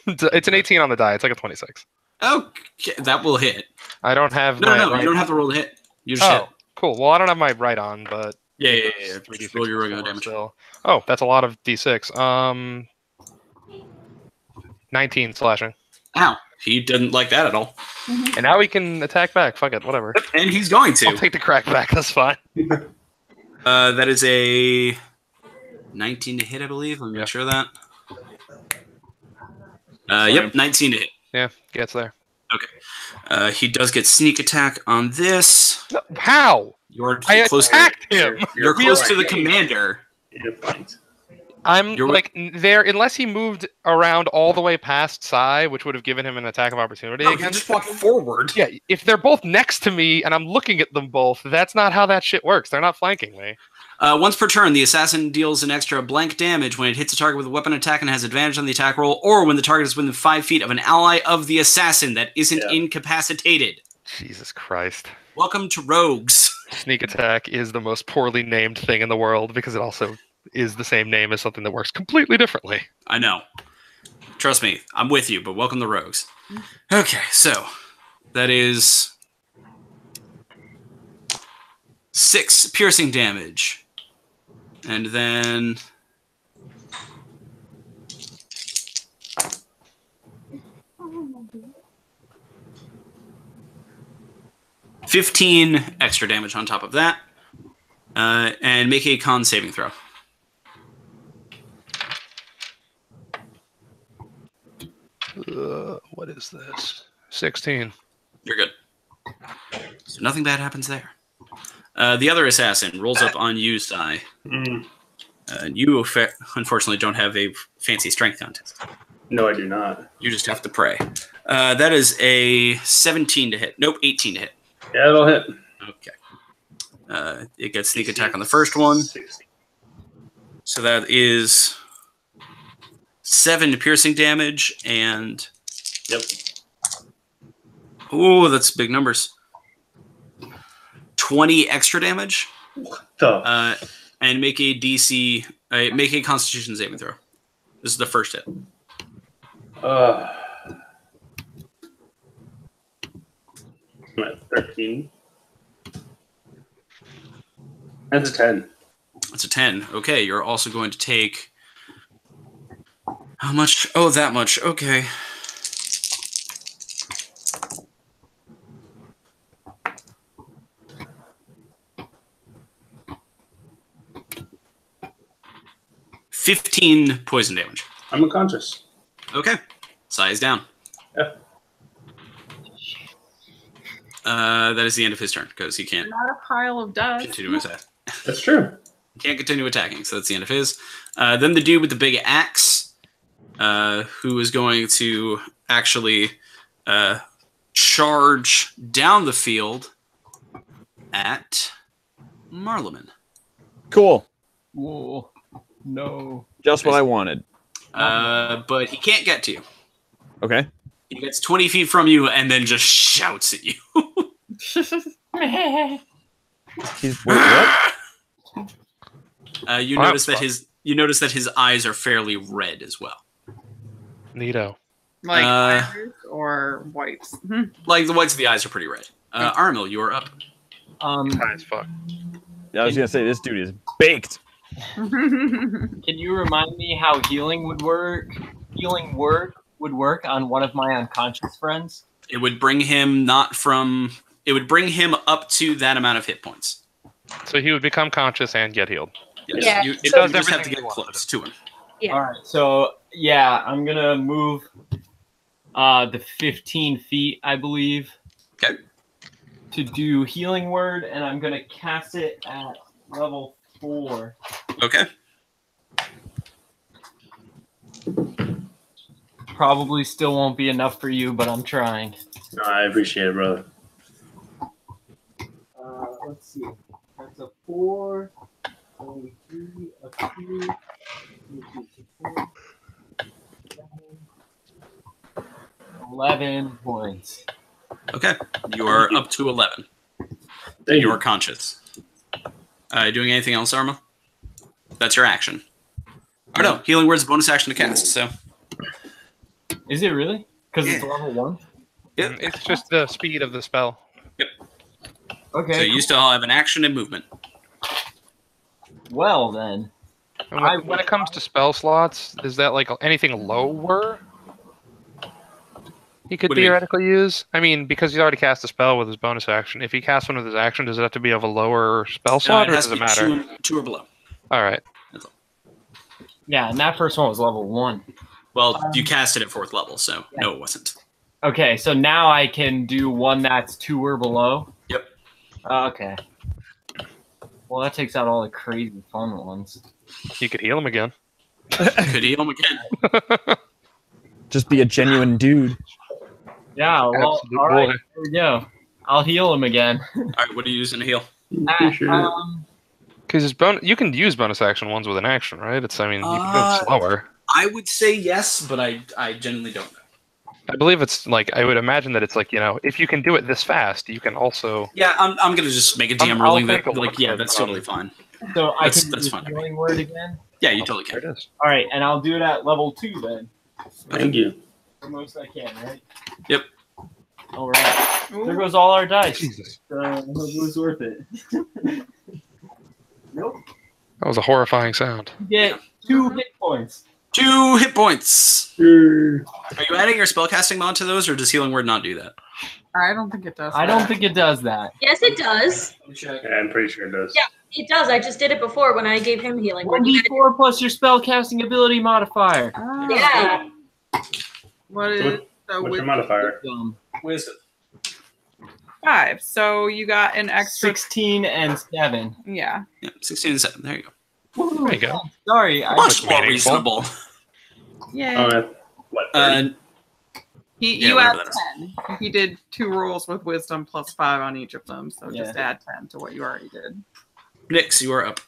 It's an 18 on the die. It's like a 26. Okay, that will hit. I don't have. No, my no, right- you don't have to roll the hit. You just hit. Oh, cool. Well, I don't have my right on, but Yeah. it's 3d6 Just roll your plus regular 4 damage. still. Oh, that's a lot of d6. 19 slashing. Ow. He didn't like that at all. And now he can attack back. Fuck it, whatever. And he's going I'll to. take the crack back. That's fine. That is a 19 to hit, I believe. Let me make sure of that. Yep, 19 to hit. Yeah, gets there. Okay. He does get sneak attack on this. No, how? You're I close. attacked him. You're close to the commander. You're fine. I'm You're- like there unless he moved around all the way past Sai, which would have given him an attack of opportunity No, he again. just walked forward. Yeah, if they're both next to me and I'm looking at them both, that's not how that shit works. They're not flanking me. Once per turn, the assassin deals an extra blank damage when it hits a target with a weapon attack and has advantage on the attack roll, or when the target is within 5 feet of an ally of the assassin that isn't incapacitated. Jesus Christ. Welcome to Rogues. Sneak attack is the most poorly named thing in the world because it also is the same name as something that works completely differently. I know. Trust me, I'm with you, but welcome to Rogues. Okay, so that is 6 piercing damage. And then 15 extra damage on top of that. And make a con saving throw. What is this? 16. You're good. So nothing bad happens there. The other assassin rolls up on you, Sai. You unfortunately don't have a fancy strength contest. No, I do not. You just have to pray. That is a 17 to hit. Nope, 18 to hit. Yeah, it'll hit. Okay. It gets sneak attack on the first one. 60. So that is 7 piercing damage and... Yep. Ooh, that's big numbers. 20 extra damage. Tough. And make a DC... make a Constitution saving throw. This is the first hit. I'm at 13. That's a 10. That's a 10. Okay, you're also going to take... How much? Oh, that much. Okay. $15 poison damage. I'm unconscious. Okay. Size down. Yeah. That is the end of his turn, because he can't Not a pile of dust. continue his attack. That's true. Can't continue attacking, so that's the end of his. Then the dude with the big axe, who is going to actually charge down the field at Marleman. Cool. Whoa. No. Just what I wanted. But he can't get to you. Okay. He gets 20 feet from you and then just shouts at you. He's wait, what? You notice that his eyes are fairly red as well. Neato. Like iris or whites. Like the whites of the eyes are pretty red. Armil, you are up. High as fuck. Yeah, I was gonna say this dude is baked. Can you remind me how healing would work? Healing word would work on one of my unconscious friends. It would bring him It would bring him up to that amount of hit points. So he would become conscious and get healed. Yes. Yeah. You, It does you just have to everything get you want close to him. Yeah. All right, so yeah, I'm gonna move the 15 feet, I believe. Okay. To do healing word, and I'm gonna cast it at level 4. Okay. Probably still won't be enough for you, but I'm trying. No, I appreciate it, brother. Let's see. That's a 4, a 3, a 2, 11 points. Okay. You are up to 11. Thank You are you. conscious. Doing anything else, Arma? That's your action. Oh no, healing word's a bonus action to cast, so. Is it really? Because it's Yeah. level 1? Yep. It's just the speed of the spell. Okay. So you still have an action and movement. Well, then. And when it comes to spell slots, is that like anything lower? he could What do you mean? theoretically use? I mean, because he's already cast a spell with his bonus action. If he casts one with his action, does it have to be of a lower spell slot, It or has does to it be matter? two or below. All right. Yeah, and that first one was level 1. Well, you cast it at 4th level, so no, it wasn't. Okay, so now I can do one that's 2 or below? Yep. Okay. Well, that takes out all the crazy fun ones. You could heal him again. Could heal him again. Just be a genuine dude. Yeah, well, Absolute all right, boy. here we go. I'll heal him again. All right, what are you using to heal? Because you can use bonus action ones with an action, right? It's, I mean, you can go slower. I would say yes, but I genuinely don't know. I believe it's like, I would imagine that it's like, if you can do it this fast, you can also. Yeah, I'm going to just make a DM I'll ruling take that, a look, yeah, but, that's totally fine. So I That's can fine. use the healing word again? Yeah, you totally There it can. is. All right, and I'll do it at level 2 then. Thank you. The most I can, right? Yep. All right. There goes all our dice. Jesus. So it was worth it. Nope. That was a horrifying sound. You get 2 hit points. 2 hit points. Sure. Are you adding your spellcasting mod to those, or does healing word not do that? I don't think it does. I don't think it does that. Yes, it does. Yeah, I'm pretty sure it does. Yeah. It does. I just did it before when I gave him healing. When you 1d4 plus your spellcasting ability modifier. Oh, Yeah. What is so What's with your modifier? Wisdom. 5? So you got an extra. 16 and 7. Yeah. Yeah, 16 and 7. There you go. There you go. Sorry, I Much more meaningful. reasonable. Yeah. What? 30? You whatever add that is. 10. He did 2 rolls with wisdom plus 5 on each of them, so just Yeah. add 10 to what you already did. Nix, you are up.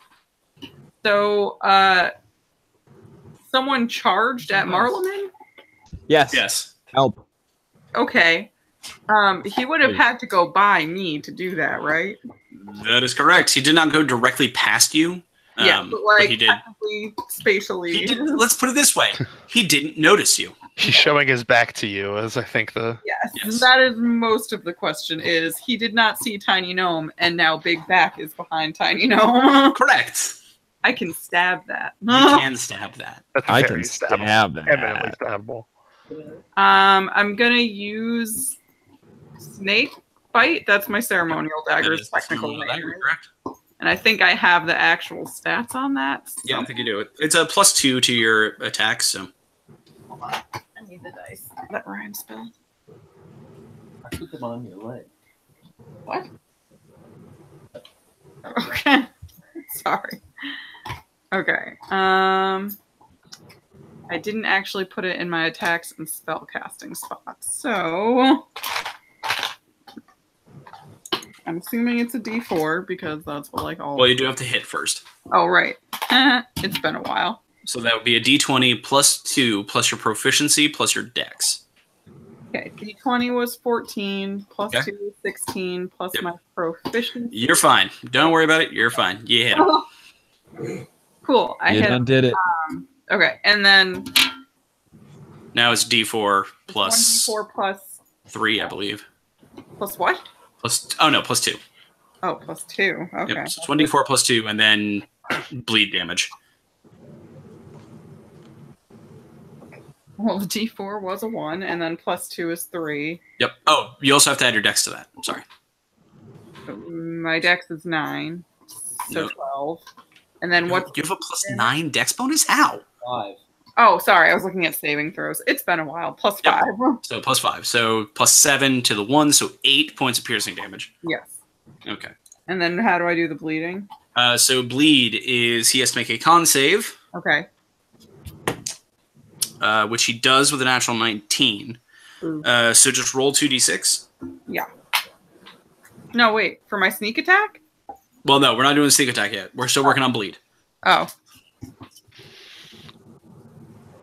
So, someone charged at Marleman? Yes. Yes. Help. Okay. He would have had to go by me to do that, right? That is correct. He did not go directly past you. Yeah, but like he did. technically, spatially. He did. Let's put it this way: he didn't notice you. He's showing his back to you, as I think the. Yes, that is most of the question. Is he did not see Tiny Gnome, and now Big Back is behind Tiny Gnome. Correct. I can stab that. You can stab that. That's I very can stabbable. stab that. Eminently stabbable. I'm gonna use Snake Bite. That's my ceremonial That dagger's is the technical ceremonial name. dagger, correct. And I think I have the actual stats on that. Yeah, I think you do. It's a +2 to your attack. So Hold on. I need the dice that Ryan spelled. I put them on your leg. What? Okay. Sorry. Okay. I didn't actually put it in my attacks and spell casting spots. So I'm assuming it's a D4 because that's what like all. well, you do have to hit first. Oh right. It's been a while. So that would be a D20 +2 plus your proficiency plus your dex. Okay. D20 was 14 plus Okay. 2 is 16 plus Yep. my proficiency. You're fine. Don't worry about it. You're fine. You hit him. Cool. I You hit. done did it. Okay, and then Now it's D4 plus 1d4 plus 3, I believe. what? +2. Oh, plus 2. Okay. Yep. So it's 1d4 +2, and then bleed damage. Well, the D4 was a 1, and then plus 2 is 3. Yep. Oh, you also have to add your dex to that. I'm sorry. So my dex is 9, so Yep. 12. And then what? You have a +9 dex bonus? How? 5. Oh, sorry, I was looking at saving throws. It's been a while. Plus Yep. 5. So +5. So +7 to the 1, so 8 points of piercing damage. Yes. Okay. And then how do I do the bleeding? So bleed is he has to make a con save, Okay. which he does with a natural 19. Ooh. So just roll 2d6. Yeah. No, wait. For my sneak attack? Well, no, we're not doing a sneak attack yet. We're still working on bleed. Oh.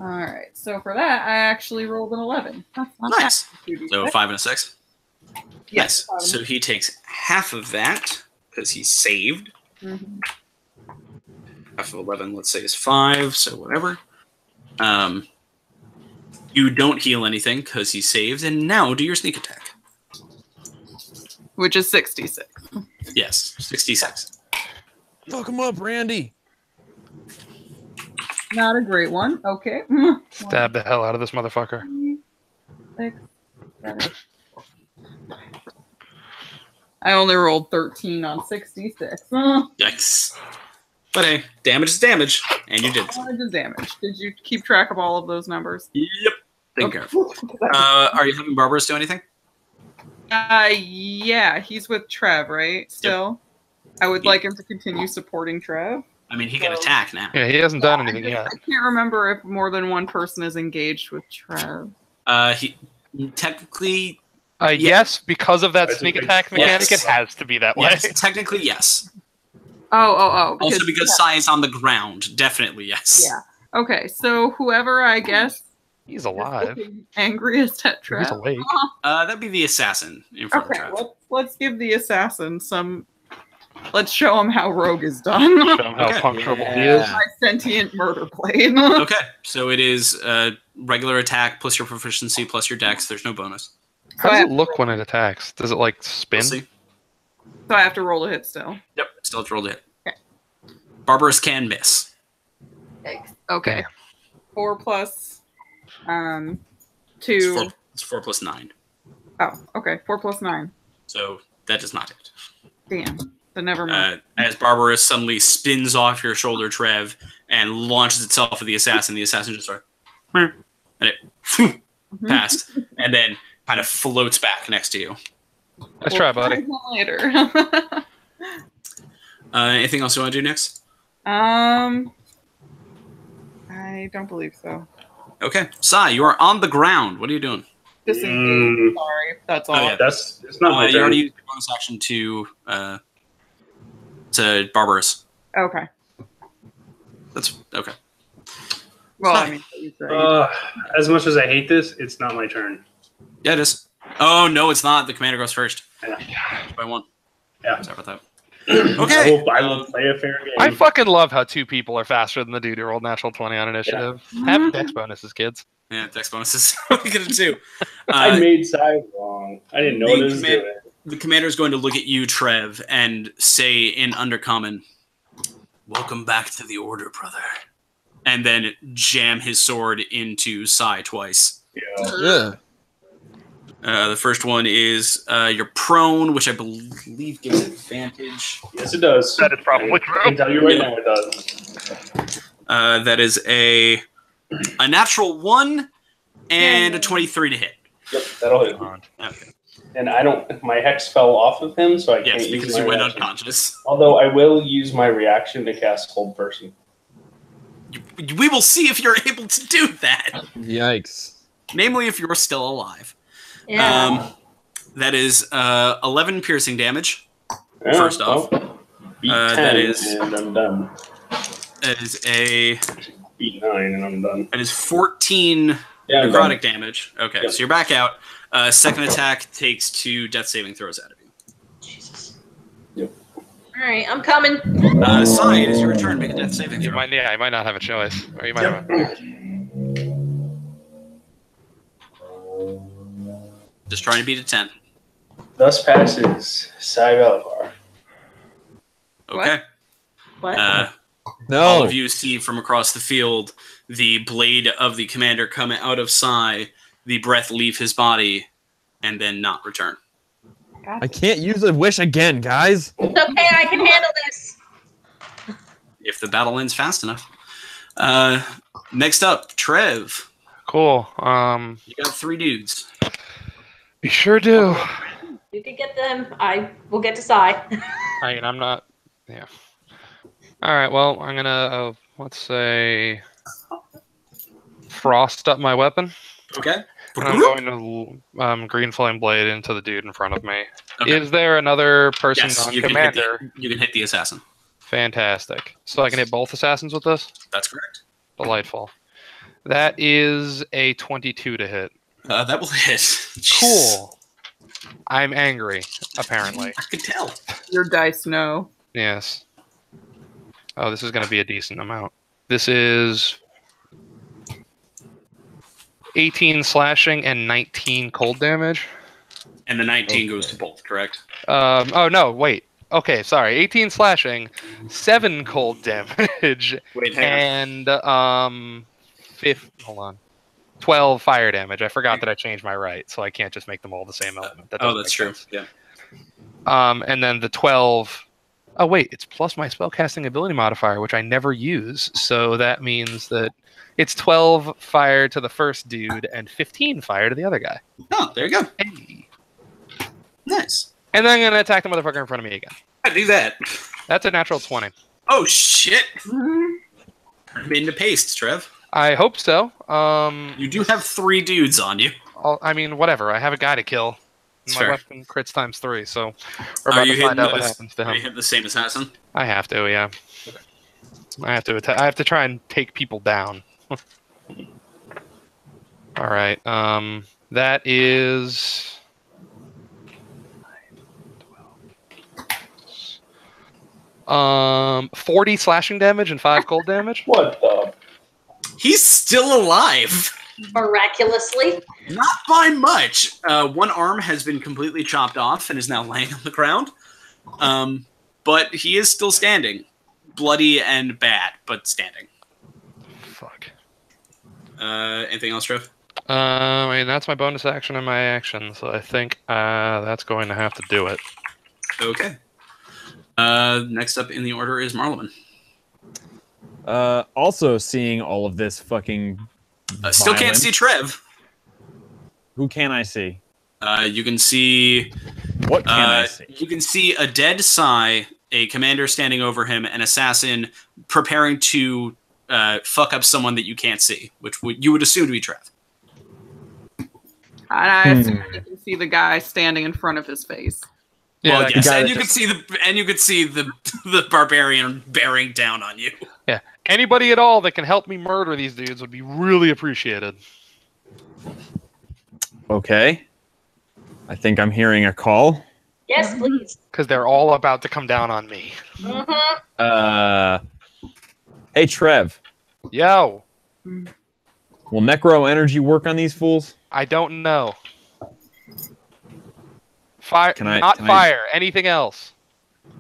All right. So for that, I actually rolled an 11. That's not Nice. bad. 2d6. So 5 and a 6. Yes. Nice. So he takes half of that because he's saved. Mhm. Half of 11, let's say, is 5. So whatever. You don't heal anything because he's saved. And now do your sneak attack. Which is 66. Yes, 66. Fuck him up, Randy. Not a great one. Okay. Stab the hell out of this motherfucker. 6, I only rolled 13 on 66. Yikes. But hey, damage is damage, and you did. Damage is damage. Did you keep track of all of those numbers? Yep. Take care. Are you having Barbarous do anything? Yeah, he's with Trev, right? Still? Yep. I would like him to continue supporting Trev. I mean, he can attack now. Yeah, he hasn't done anything yet. I can't remember if more than one person is engaged with Trev. He technically... Yes, because of that sneak attack mechanic, it has to be that way. Yes, technically, yes. Oh. Also, because Sai is on the ground, definitely yes. Yeah. Okay, so whoever I guess he's alive, angriest at Trev. He's awake. That'd be the assassin in front of Trev. Let's give the assassin some. Let's show him how rogue is done. Show him how puncturable he is. My sentient murder blade. Okay, so it is regular attack plus your proficiency plus your dex. There's no bonus. How does it look when it attacks? Does it like spin? We'll see. So I have to roll a hit still. Yep, still have to roll a hit. Okay. Barbarous can miss. Okay. 4 plus 2. It's 4 plus 9. Oh, okay. 4 plus 9. So that does not hit. Damn. But never mind. As Barbarous suddenly spins off your shoulder, Trev, and launches itself at the assassin just sort of, and it passed, and then kind of floats back next to you. Let's try, buddy. Later. Anything else you want to do next? I don't believe so. Okay, Sai, you are on the ground. What are you doing? Disengage. Sorry, that's all. Oh, yeah, it's not my turn. You already used your bonus action to Barbarous. Okay. That's okay. Well, I mean, as much as I hate this, it's not my turn. Yeah, it is. Oh no, it's not. The commander goes first. Yeah. By 1. Yeah. Sorry about that. Okay. I will play a fair game. I fucking love how 2 people are faster than the dude who rolled natural 20 on initiative. Yeah. Have dex bonuses, kids. Yeah, dex bonuses. What are we gonna do? I made Sai wrong. I didn't know what it was doing. The commander is going to look at you, Trev, and say in Undercommon, "Welcome back to the Order, brother," and then jam his sword into Sai twice. Yeah. The first one is you're prone, which I believe gives advantage. Yes, it does. That is probably true. I can tell you right now it does. That is a natural 1 and a 23 to hit. Yep, that'll hit. Okay. And my hex fell off of him, so I can't use because my you went reaction. unconscious. Although I will use my reaction to cast Hold Person. We will see if you're able to do that. Yikes. Namely, if you're still alive. Yeah. That is 11 piercing damage. Yeah, First off. Beat 10 that is and I'm done. That is a Beat 9 and I'm done. That is 14 I'm necrotic done. damage. Okay, Yep. so you're back out. Second attack takes 2 death saving throws out of you. Jesus. Yep. All right, I'm coming. Sai, it is your turn. Make a death saving You throw. might, I might not have a choice. Or you might have Just trying to beat a 10. Thus passes Sai Belivar. Okay. What? No. All of you see from across the field the blade of the commander come out of Sai, the breath leave his body, and then not return. I can't use a wish again, guys. It's okay, I can handle this. If the battle ends fast enough. Next up, Trev. Cool. You got 3 dudes. You sure do. You can get them. I will get to Sai. I mean, I'm not. Yeah. All right. Well, I'm gonna let's say frost up my weapon. Okay. And I'm going to green flame blade into the dude in front of me. Okay. Is there another person Yes, on you commander? you can hit the assassin. Fantastic. So I can hit both assassins with this? That's correct. Delightful. That is a 22 to hit. That will hit. Cool. I'm angry, apparently. I could tell. Your dice know. Yes. Oh, this is going to be a decent amount. This is 18 slashing and 19 cold damage. And the 19 goes to both, correct? Oh, no, wait. Okay, sorry. 18 slashing, 7 cold damage, Wait, hang on. and hold on. 12 fire damage. I forgot that I changed my right, so I can't just make them all the same element. That Oh, doesn't that's make true. sense. Yeah. And then the 12. Oh wait, it's plus my spellcasting ability modifier, which I never use. So that means that it's 12 fire to the first dude and 15 fire to the other guy. Oh, there you go. Hey. Nice. And then I'm gonna attack the motherfucker in front of me again. I do that. That's a natural 20. Oh shit! I'm into paste, Trev. I hope so. You do have 3 dudes on you. I mean, whatever. I have a guy to kill. That's My fair. weapon crits ×3, so we're Are about you to find hitting out what those- happens to Are you him. hitting the same assassin? I have to, yeah. I have to. I have to try and take people down. All right. That is 40 slashing damage and 5 cold damage. What the? He's still alive. Miraculously. Not by much. One arm has been completely chopped off and is now laying on the ground. But he is still standing. Bloody and bad, but standing. Fuck. Anything else, Trev? I mean, that's my bonus action and my action, so I think that's going to have to do it. Okay. Next up in the order is Marleman. Also seeing all of this fucking Still can't violence. see Trev. Who can I see? You can see... What can I see? You can see a dead Sai, a commander standing over him, an assassin preparing to fuck up someone that you can't see, which you would assume to be Trev. And I assume you can see the guy standing in front of his face. Yeah, Well, that yes, guy and that you could see the barbarian bearing down on you. Yeah. Anybody at all that can help me murder these dudes would be really appreciated. Okay. I think I'm hearing a call. Yes, please. Because they're all about to come down on me. Mm-hmm. Hey Trev, Yo, will necro energy work on these fools? I don't know. Fire, Can I- not can I- fire. Anything else?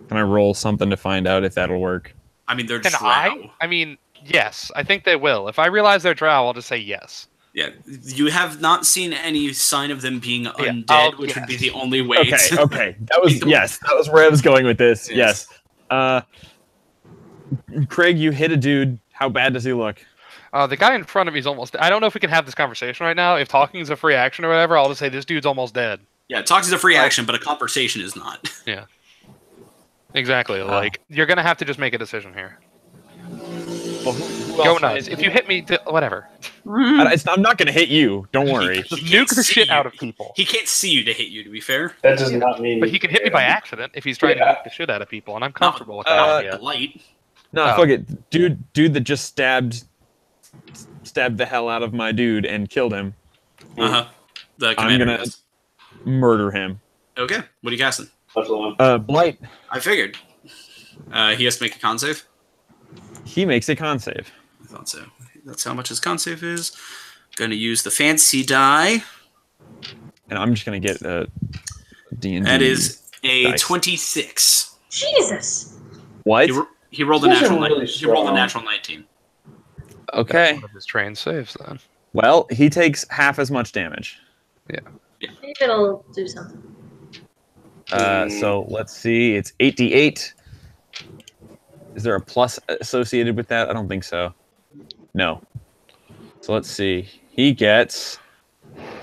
Can I roll something to find out if that'll work? I mean, they're Can drow. I mean, yes. I think they will. If I realize they're drow, I'll just say yes. Yeah, you have not seen any sign of them being undead, I'll which would be guess. the only way. Okay, to... okay. That was that was where I was going with this. Yes. Yes. Craig, you hit a dude. How bad does he look? The guy in front of me is almost... I don't know if we can have this conversation right now. If talking is a free action or whatever, I'll just say this dude's almost dead. Yeah, talk is a free action, but a conversation is not. Yeah. Exactly. Like, you're going to have to just make a decision here. Well, who Go else nuts. can If you hit me, whatever. I'm not going to hit you. Don't worry. Just He can't nuke the see shit you. out of people. He can't see you to hit you, to be fair. That does not mean. But he can hit me by accident if he's trying to nuke the shit out of people, and I'm comfortable with that Not idea. with light. No, Oh. fuck it. Dude that just stabbed the hell out of my dude and killed him. Uh-huh. The I'm commander gonna does. murder him. Okay, what are you casting? Blight. I figured. He has to make a con save? He makes a con save. I thought so. That's how much his con save is. Gonna use the fancy die. And I'm just gonna get a D&D. That is a dice. 26. Jesus. What? He rolled a Those are natural really He rolled a strong. natural 19. Okay. One of his trained saves, then. Well, he takes half as much damage. Maybe it'll do something. So let's see. It's 8d8. Is there a plus associated with that? I don't think so. No. So let's see. He gets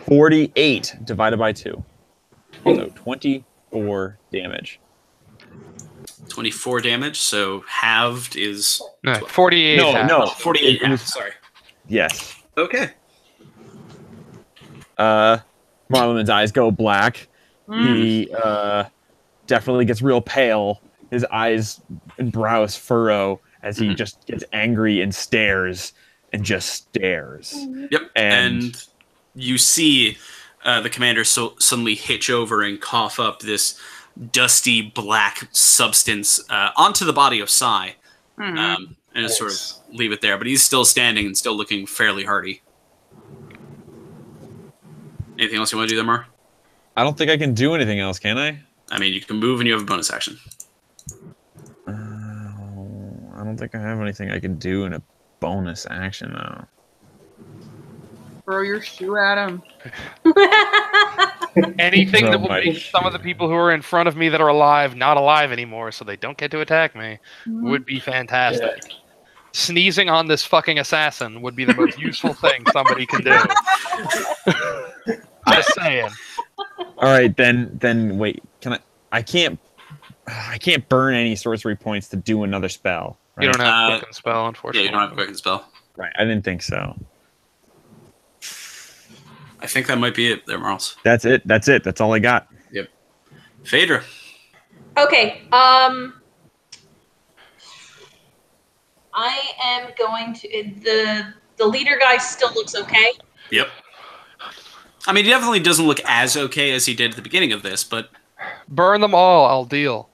48 divided by 2. So 24 damage. 24 damage, so halved is... No, 48. No, half. no. 48 It was- half, sorry. Yes. Okay. Marlon's eyes go black. He definitely gets real pale. His eyes and brows furrow as he just gets angry and stares and just stares. Yep, and you see the commander suddenly hitch over and cough up this dusty black substance onto the body of Sai, and just sort of leave it there. But he's still standing and still looking fairly hardy. Anything else you want to do there, Mar? I don't think I can do anything else, can I? I mean, you can move and you have a bonus action. I don't think I have anything I can do in a bonus action, though. Throw your shoe at him. Anything Throw that will my make some of the people who are in front of me that are alive not alive anymore, so they don't get to attack me, would be fantastic. Sneezing on this fucking assassin would be the most useful thing somebody can do. Just saying. All right, then wait. I can't burn any sorcery points to do another spell. Right? You don't have quicken spell, Yeah, unfortunately. you don't have quicken spell. Right. I didn't think so. I think that might be it there, Marls. That's it. That's all I got. Yep. Phaedra. Okay. I am going to the leader guy still looks okay. Yep. I mean, he definitely doesn't look as okay as he did at the beginning of this, but Burn them all, I'll deal.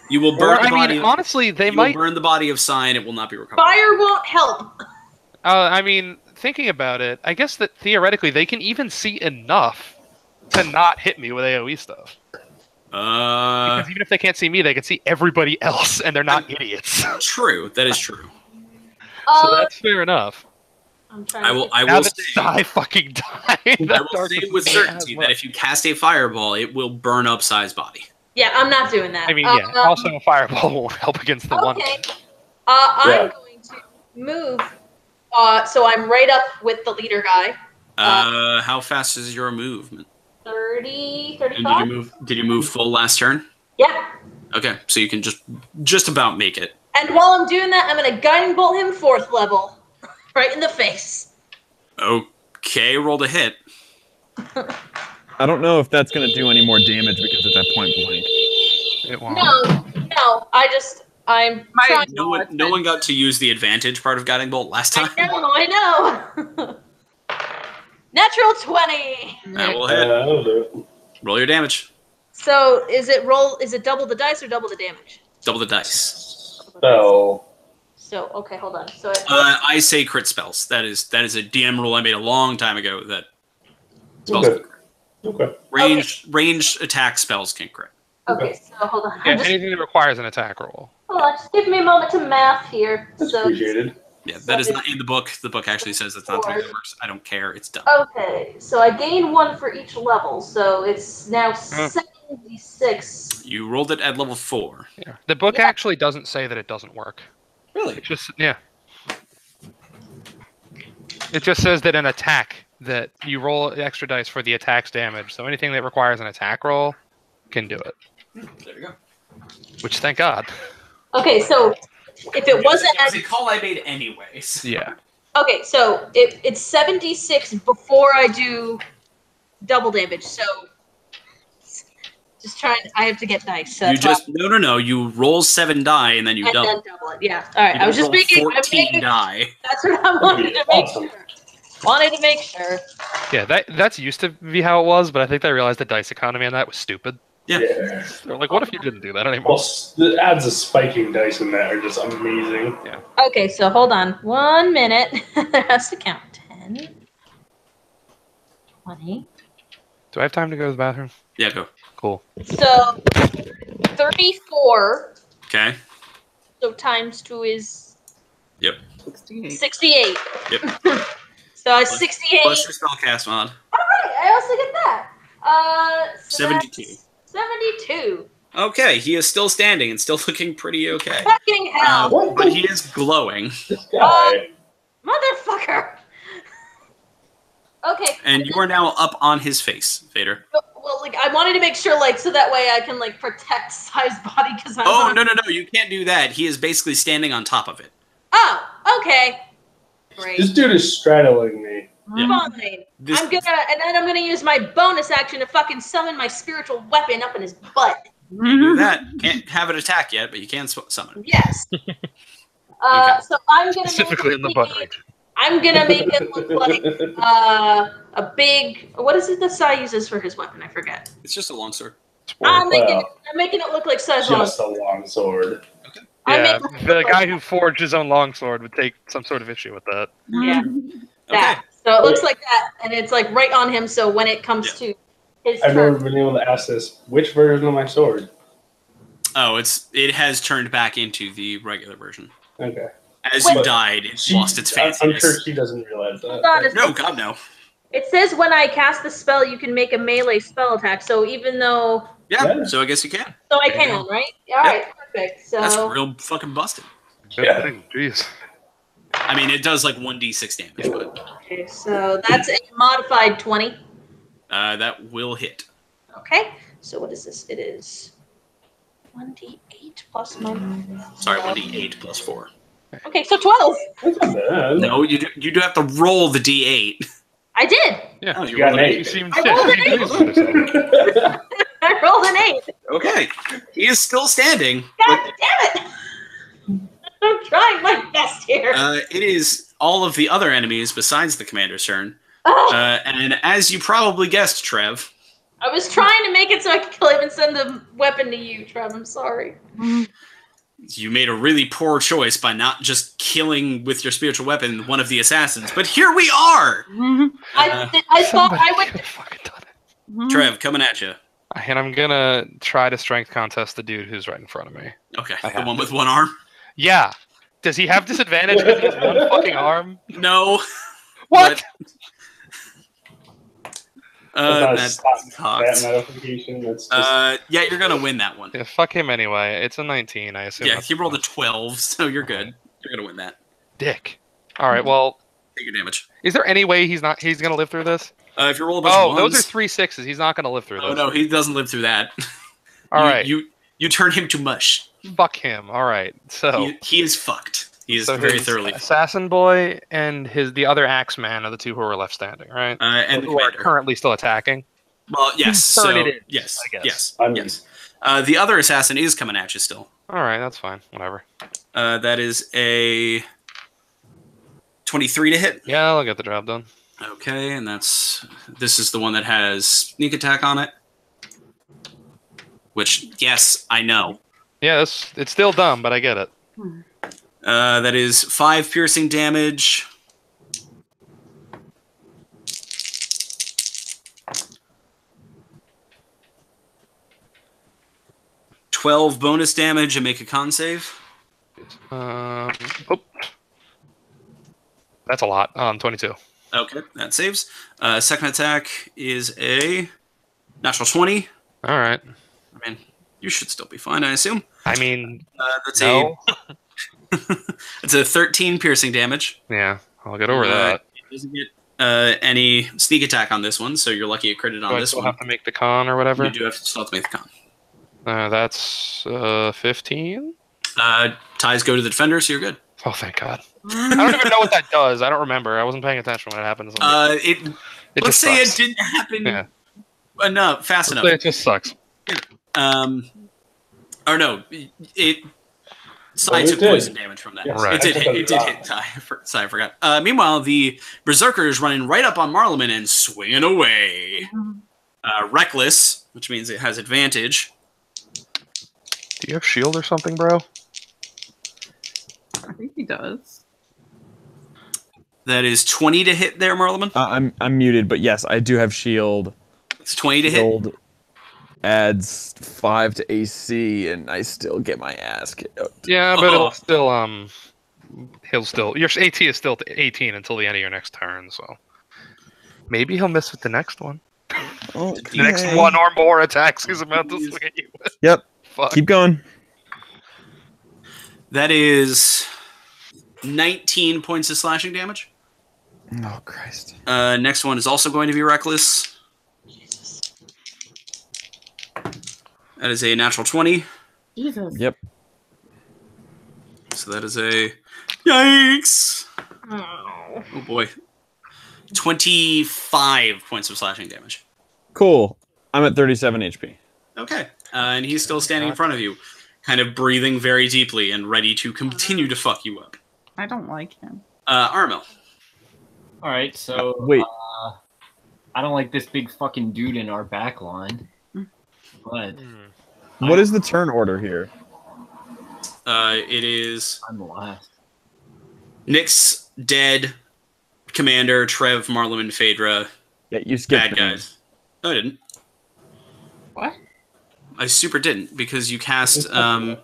you will burn the body. I mean, honestly, they you might will burn the body of Sign. It will not be recovered. Fire won't help. I mean, thinking about it, I guess that theoretically they can even see enough to not hit me with AoE stuff. Because even if they can't see me, they can see everybody else, and they're not idiots. True. That is true. So that's fair enough. I'm trying. I will. I Now will that say. I fucking die. I will say with certainty that if you cast a fireball, it will burn up Sai's body. Yeah, I'm not doing that. I mean, yeah. Also, a fireball won't help against the one. Okay. I'm going to move. So I'm right up with the leader guy. How fast is your movement? 30, And 35? did you move full last turn? Yeah. Okay, so you can just about make it. And while I'm doing that, I'm going to guiding bolt him 4th level. Right in the face. Okay, roll to hit. I don't know if that's going to do any more damage because it's at point blank. It won't. No. I'm trying. No one got to use the advantage part of guiding bolt last time. I know. Natural 20. That will hit. Roll your damage. So is it double the dice or double the damage? Double the dice. So okay, hold on. So I say crit spells. That is a DM rule I made a long time ago. That spells can crit. Ranged attack spells can crit. Okay, so hold on. Yeah, anything that requires an attack roll. Hold on, just give me a moment to math here. Appreciated. Yeah, that is not in the book. The book actually says that's not the way it works. I don't care. It's done. Okay, so I gain 1 for each level, so it's now 76. You rolled it at level 4. Yeah. The book actually doesn't say that it doesn't work. Really? It just It just says that an attack that you roll extra dice for the attack's damage. So anything that requires an attack roll can do it. There you go. Which, thank God. Okay, so if it wasn't it was a call I made anyways. Yeah. Okay, so it's 76 before I do double damage. So just trying. I have to get dice. So You just no. You roll 7 die and then you double. Then double it. Yeah. All right. You I was just roll making 14 die. That's what I wanted to make sure. Wanted to make sure. Yeah, that's used to be how it was, but I think they realized the dice economy on that was stupid. Yeah. They're like, what if you didn't do that anymore? Well, the adds of spiking dice in that are just amazing. Yeah. Okay, so hold on 1 minute. There has to count 10, 20. Do I have time to go to the bathroom? Yeah, go. Cool. So 34. Okay. So times 2 is Yep. 68. Yep. So it's 68. Plus your spellcast mod. All right, I also get that. So 72. 72. Okay, he is still standing and still looking pretty okay. Fucking hell. But he is glowing. This guy. Motherfucker. Okay. And you are now up on his face, Vader. Well, like I wanted to make sure, like, so that way I can like protect Sai's body because I'm. Oh, no, you can't do that. He is basically standing on top of it. Oh, okay. Great. This dude is straddling me. Fine. I'm gonna use my bonus action to fucking summon my spiritual weapon up in his butt. You do that. Can't have it attack yet, but you can summon it. Yes. Okay. So I'm gonna Specifically in the butt region. I'm gonna make it look like a big. What is it that Sai uses for his weapon? I forget. It's just a longsword. I'm making it look like Sai's Just longsword. a long sword. Okay. Yeah, the guy who forged his own longsword would take some sort of issue with that. Yeah. That. So it looks like that, and it's like right on him. So when it comes to his I've turn, never been able to ask this. Which version of my sword? Oh, it has turned back into the regular version. Okay. As you died, it lost its fanciness. I'm sure she doesn't realize that. Hold on a No, second. God, no. It says when I cast the spell, you can make a melee spell attack. So even though, Yeah, so I guess you can. so I can, right? All right, perfect. So That's real fucking busted. Good thing. Jeez. I mean, it does like 1d6 damage, but okay, so that's a modified 20. that will hit. Okay, so what is this? It is 1d8 plus my. Sorry, 1d8 plus 4. Okay, so 12. That's not bad. No, you do have to roll the d8. I did. Yeah, Oh, You got an 8. you seem I rolled an pleased with yourself. I rolled an 8. Okay, he is still standing. God damn it! I'm trying my best here. It is all of the other enemies besides the commander's turn. And as you probably guessed, Trev, I was trying to make it so I could kill him and send the weapon to you, Trev. I'm sorry. you made a really poor choice by not just killing with your spiritual weapon one of the assassins. But here we are! I thought I would. Could've fucking done it. Trev, coming at you. And I'm gonna try to strength contest the dude who's right in front of me. Okay, I the have one to. with one arm? Yeah. Does he have disadvantage because he has one fucking arm? No. What? That's that cocked. notification. That's just Yeah, you're gonna win that one. Yeah, fuck him anyway. It's a 19, I assume. Yeah, that's he rolled a 12, so you're good. You're gonna win that. dick. All right, well, Take your damage. is there any way he's gonna live through this? If you roll a bunch of Oh, ones, those are 3 6s. He's not gonna live through this. Oh no, he doesn't live through that. All right. You turn him to mush. Fuck him. All right. So He is fucked. He is so very his thoroughly. Assassin boy and the other axe man are the two who are left standing, right? And the who are commander. currently still attacking. Well, yes. Turn So, it in, yes. I guess. Yes. I mean- Yes. The other assassin is coming at you still. All right, that's fine. Whatever. That is a 23 to hit. Yeah, I'll get the job done. Okay, and this is the one that has sneak attack on it. Which, yes, I know. Yeah, it's still dumb, but I get it. That is 5 piercing damage. $12 bonus damage and make a con save. Oop. That's a lot. 22. Okay, that saves. Second attack is a natural 20. All right. I mean, you should still be fine, I assume. I mean, That's no. it's a 13 piercing damage. Yeah, I'll get over that. It doesn't get any sneak attack on this one, so you're lucky it critted on Do I this still one. have to make the con or whatever? You do still have to make the con. That's 15. Ties go to the defender, so you're good. Oh, thank God. I don't even know what that does. I don't remember. I wasn't paying attention when it happened. Let's just say sucks. it didn't happen fast Let's enough. say it just sucks. Or no, it Sai took poison damage from that. Yes. Right. It did hit Sai. Sai, I forgot. Meanwhile, the Berserker is running right up on Marleman and swinging away. Reckless, which means it has advantage. Do you have shield or something, bro? I think he does. That is 20 to hit there, Marleman. I'm muted, but yes, I do have shield. It's 20 to hit. Shield adds 5 to AC, and I still get my ass kicked. Yeah, but it'll still he'll still your AT is still 18 until the end of your next turn, so maybe he'll miss with the next one. Okay. The next one or more attacks he's about to swing at you with. Yep. Fuck. Keep going. That is 19 points of slashing damage. Oh Christ. Next one is also going to be reckless. That is a natural 20. Jesus. Yep. So that is a yikes. Oh. Oh boy. 25 points of slashing damage. Cool. I'm at 37 HP. Okay. And he's still standing in front of you, kind of breathing very deeply and ready to continue to fuck you up. I don't like him. Armel. All right, so Wait. I don't like this big fucking dude in our back line, but What is the turn order here? It is I'm the last. Nyx, dead, Commander, Trev, Marleman, Phaedra, Yeah, you skipped bad guys. No, I didn't. What? I super didn't, because you cast, Light.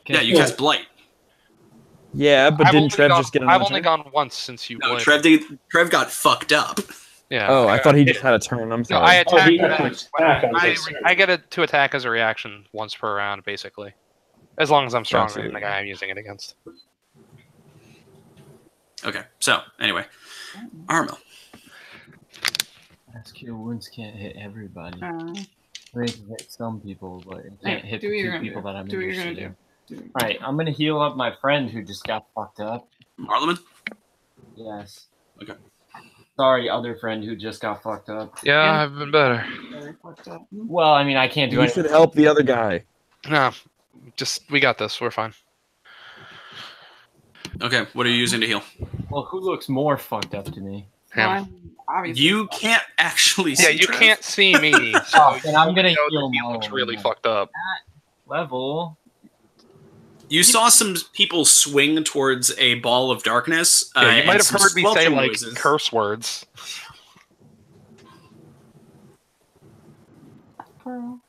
yeah, you cast Blight. Yeah, but didn't Trev just get another I've only turn? gone once since you No, played. Trev got fucked up. Yeah. Oh, I thought he just had a turn. I'm No, sorry. I attack. he got to attack on his turn. I get it to attack as a reaction once per round, basically. As long as I'm stronger Gotcha. than the guy I'm using it against. Okay, so anyway, Armel. Mass cure wounds can't hit everybody. Uh, They can hit some people, but it can't hit do the what you're two gonna people do. that I'm Do what you're interested gonna in. do. All right, I'm gonna heal up my friend who just got fucked up. Marleman? Yes. Okay. Sorry, other friend who just got fucked up. Yeah, Yeah. I've been better. Very fucked up. Well, I mean, I can't do You anything. should help the other guy. No, we got this. We're fine. Okay, what are you using to heal? Well, who looks more fucked up to me? Him. Fine, obviously. You can't actually see Yeah, you Trev. can't see me. So Oh, then I'm gonna you know heal that he looks Marlon really then. fucked up. Level. You saw some people swing towards a ball of darkness. Yeah, you and might have some heard me say squelching like noises. curse words. 4,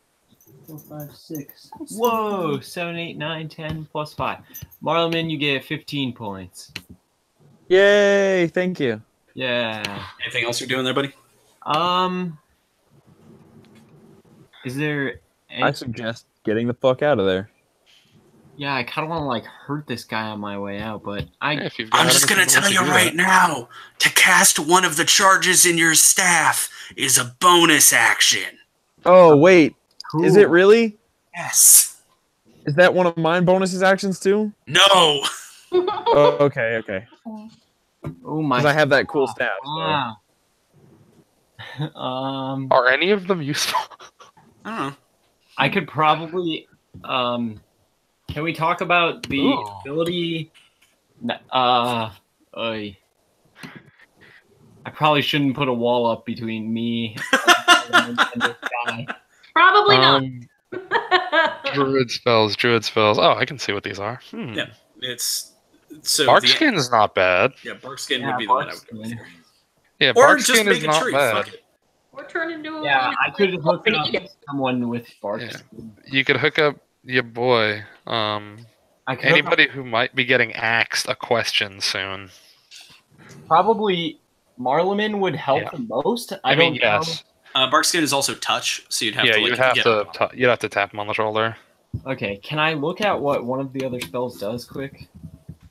5, 6. Whoa! 7, 8, 9, 10 plus 5. Marlon, you get 15 points. Yay! Thank you. Yeah. Anything else you're doing there, buddy? Is there? I suggest getting the fuck out of there. Yeah, I kind of want to like hurt this guy on my way out, but Yeah, if you've got I'm just going to anything tell to you do right that. now, to cast one of the charges in your staff is a bonus action. Oh wait, is it Cool. really? Yes. Is that one of mine bonuses actions too? No. Oh, okay. Oh my! Because I have that cool staff. So. Wow. Are any of them useful? I don't know. I could probably. Can we talk about the Ooh. ability? I probably shouldn't put a wall up between me and this guy. Probably not. Druid spells. Oh, I can see what these are. Yeah. It's so Bark the- skin is not bad. Yeah, bark skin Yeah, would be the one I would go bark with skin. here. Yeah, Or bark just skin make is a not tree. bad. Fuck it. Or turn into a Yeah, I could hook like, up someone with bark. Yeah. skin. You could hook up your boy. I could hook up Anybody who might be getting axed a question soon. probably Marleman would help Yeah. the most. I mean, don't know. yes. Bark skin is also touch, so you'd have Yeah, to like you'd have get to up on it. you'd have to tap him on the shoulder. Okay, can I look at what one of the other spells does quick?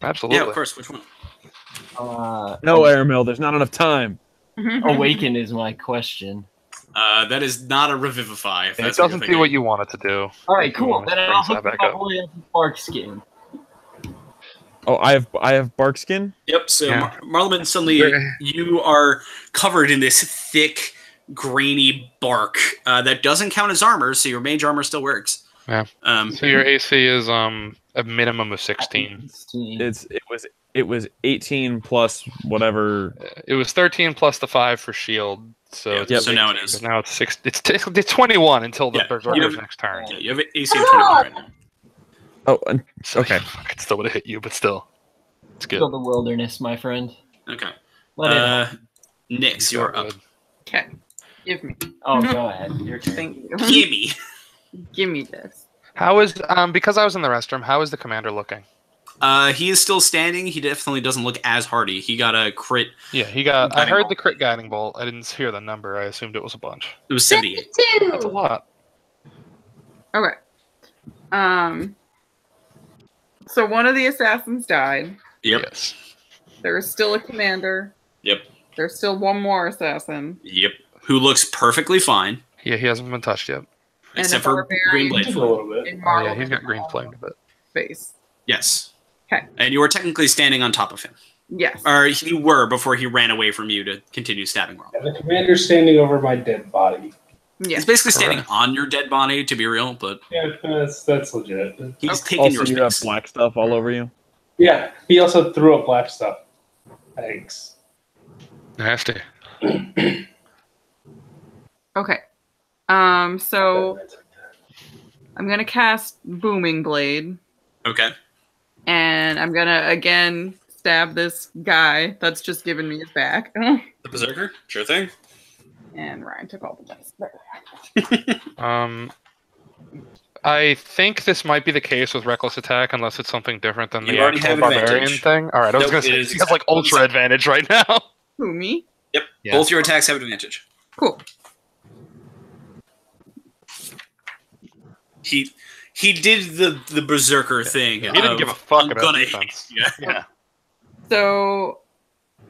Absolutely. Yeah, of course. Which one? No, Aramil, there's not enough time. Awaken is my question. That is not a revivify. If It that's what you're doesn't do thinking. what you want it to do. All right, If you cool. want it to Then bring I'll that hook back my up. boy up with bark skin. Oh, I have bark skin. Yep. So Yeah. Marleman, suddenly you are covered in this thick, grainy bark that doesn't count as armor, so your mage armor still works. Yeah. So your AC is a minimum of 16. 16. It was 18 plus whatever. It was 13 plus the 5 for shield. So Yeah, it's so now it 18, is. but now it's 6. It's 21 until the Yeah, berserker's you have- next turn. Yeah, you have an AC of 21 right now. Oh, and So okay. it still would have hit you, but still, it's good. Feel the wilderness, my friend. Okay. Let it. Nix, you're up. Okay, give me. Oh, go ahead. Your turn. Thank you. Gimme. Give me this. How is because I was in the restroom? How is the commander looking? He is still standing. He definitely doesn't look as hardy. He got a crit. Yeah, he got. I Guiding heard bolt. the crit guiding bolt. I didn't hear the number. I assumed it was a bunch. It was 78. That's a lot. Okay. So one of the assassins died. Yep. Yes. There is still a commander. Yep. There's still one more assassin. Yep. Who looks perfectly fine, Yeah, he hasn't been touched yet. And except a for barbarian. Green Blade. Just a little bit. In Oh, yeah, he's got green flame a bit. face. Yes. Okay. And you were technically standing on top of him. Yes. Or you were before he ran away from you to continue stabbing Ron. And the commander's standing over my dead body. Yes. He's basically standing Correct. on your dead body, to be real, but Yeah, that's legit. he's Okay. taking Also, your you have space. black stuff all over you. Yeah, he also threw up black stuff. Thanks. Nasty. Okay. So I'm gonna cast Booming Blade, Okay. and I'm gonna again stab this guy that's just given me his back. The Berserker? Sure thing. And Ryan took all the dice. There. I think this might be the case with Reckless Attack, unless it's something different than You the already actual have Barbarian advantage. thing. All right, I was Nope, going to it say, is he has like exactly ultra advantage right now. Who, me? Yep. Yeah. Both your attacks have advantage. Cool. He did the berserker thing. He didn't of, give a fuck I'm about gonna defense. hit you. Yeah. So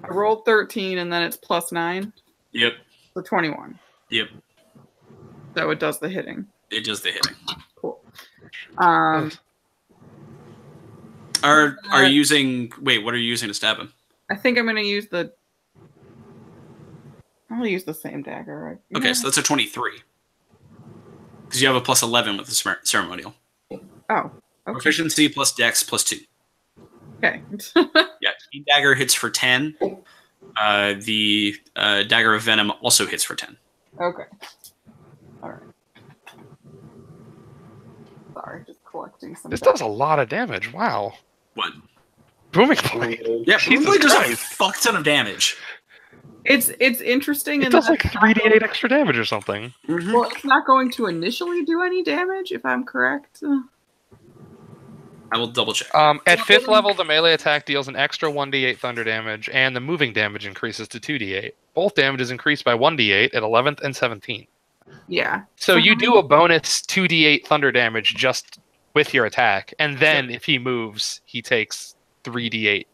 I rolled 13, and then it's plus 9, Yep. so 21. Yep. So it does the hitting. It does the hitting. Cool. Um, Are you using? Wait, what are you using to stab him? I think I'm gonna use the. I'll use the same dagger. Right? Okay, so that's a 23. Because you have a plus 11 with the ceremonial. Oh. Okay. Proficiency plus dex plus 2. Okay. Yeah, Keen Dagger hits for 10. The Dagger of Venom also hits for 10. Okay. All right. Sorry, just collecting some. This does a lot of damage. Wow. What? Booming Blade. Yeah, Jesus Booming Blade does a Christ. fuck ton of damage. It's interesting. It in does that like 3d8 extra damage or something. Mm-hmm. Well, it's not going to initially do any damage, if I'm correct. I will double check. At 5th level, the melee attack deals an extra 1d8 thunder damage, and the moving damage increases to 2d8. Both damages increase by 1d8 at 11th and 17th. Yeah. So you do a bonus 2d8 thunder damage just with your attack, and then if he moves, he takes 3d8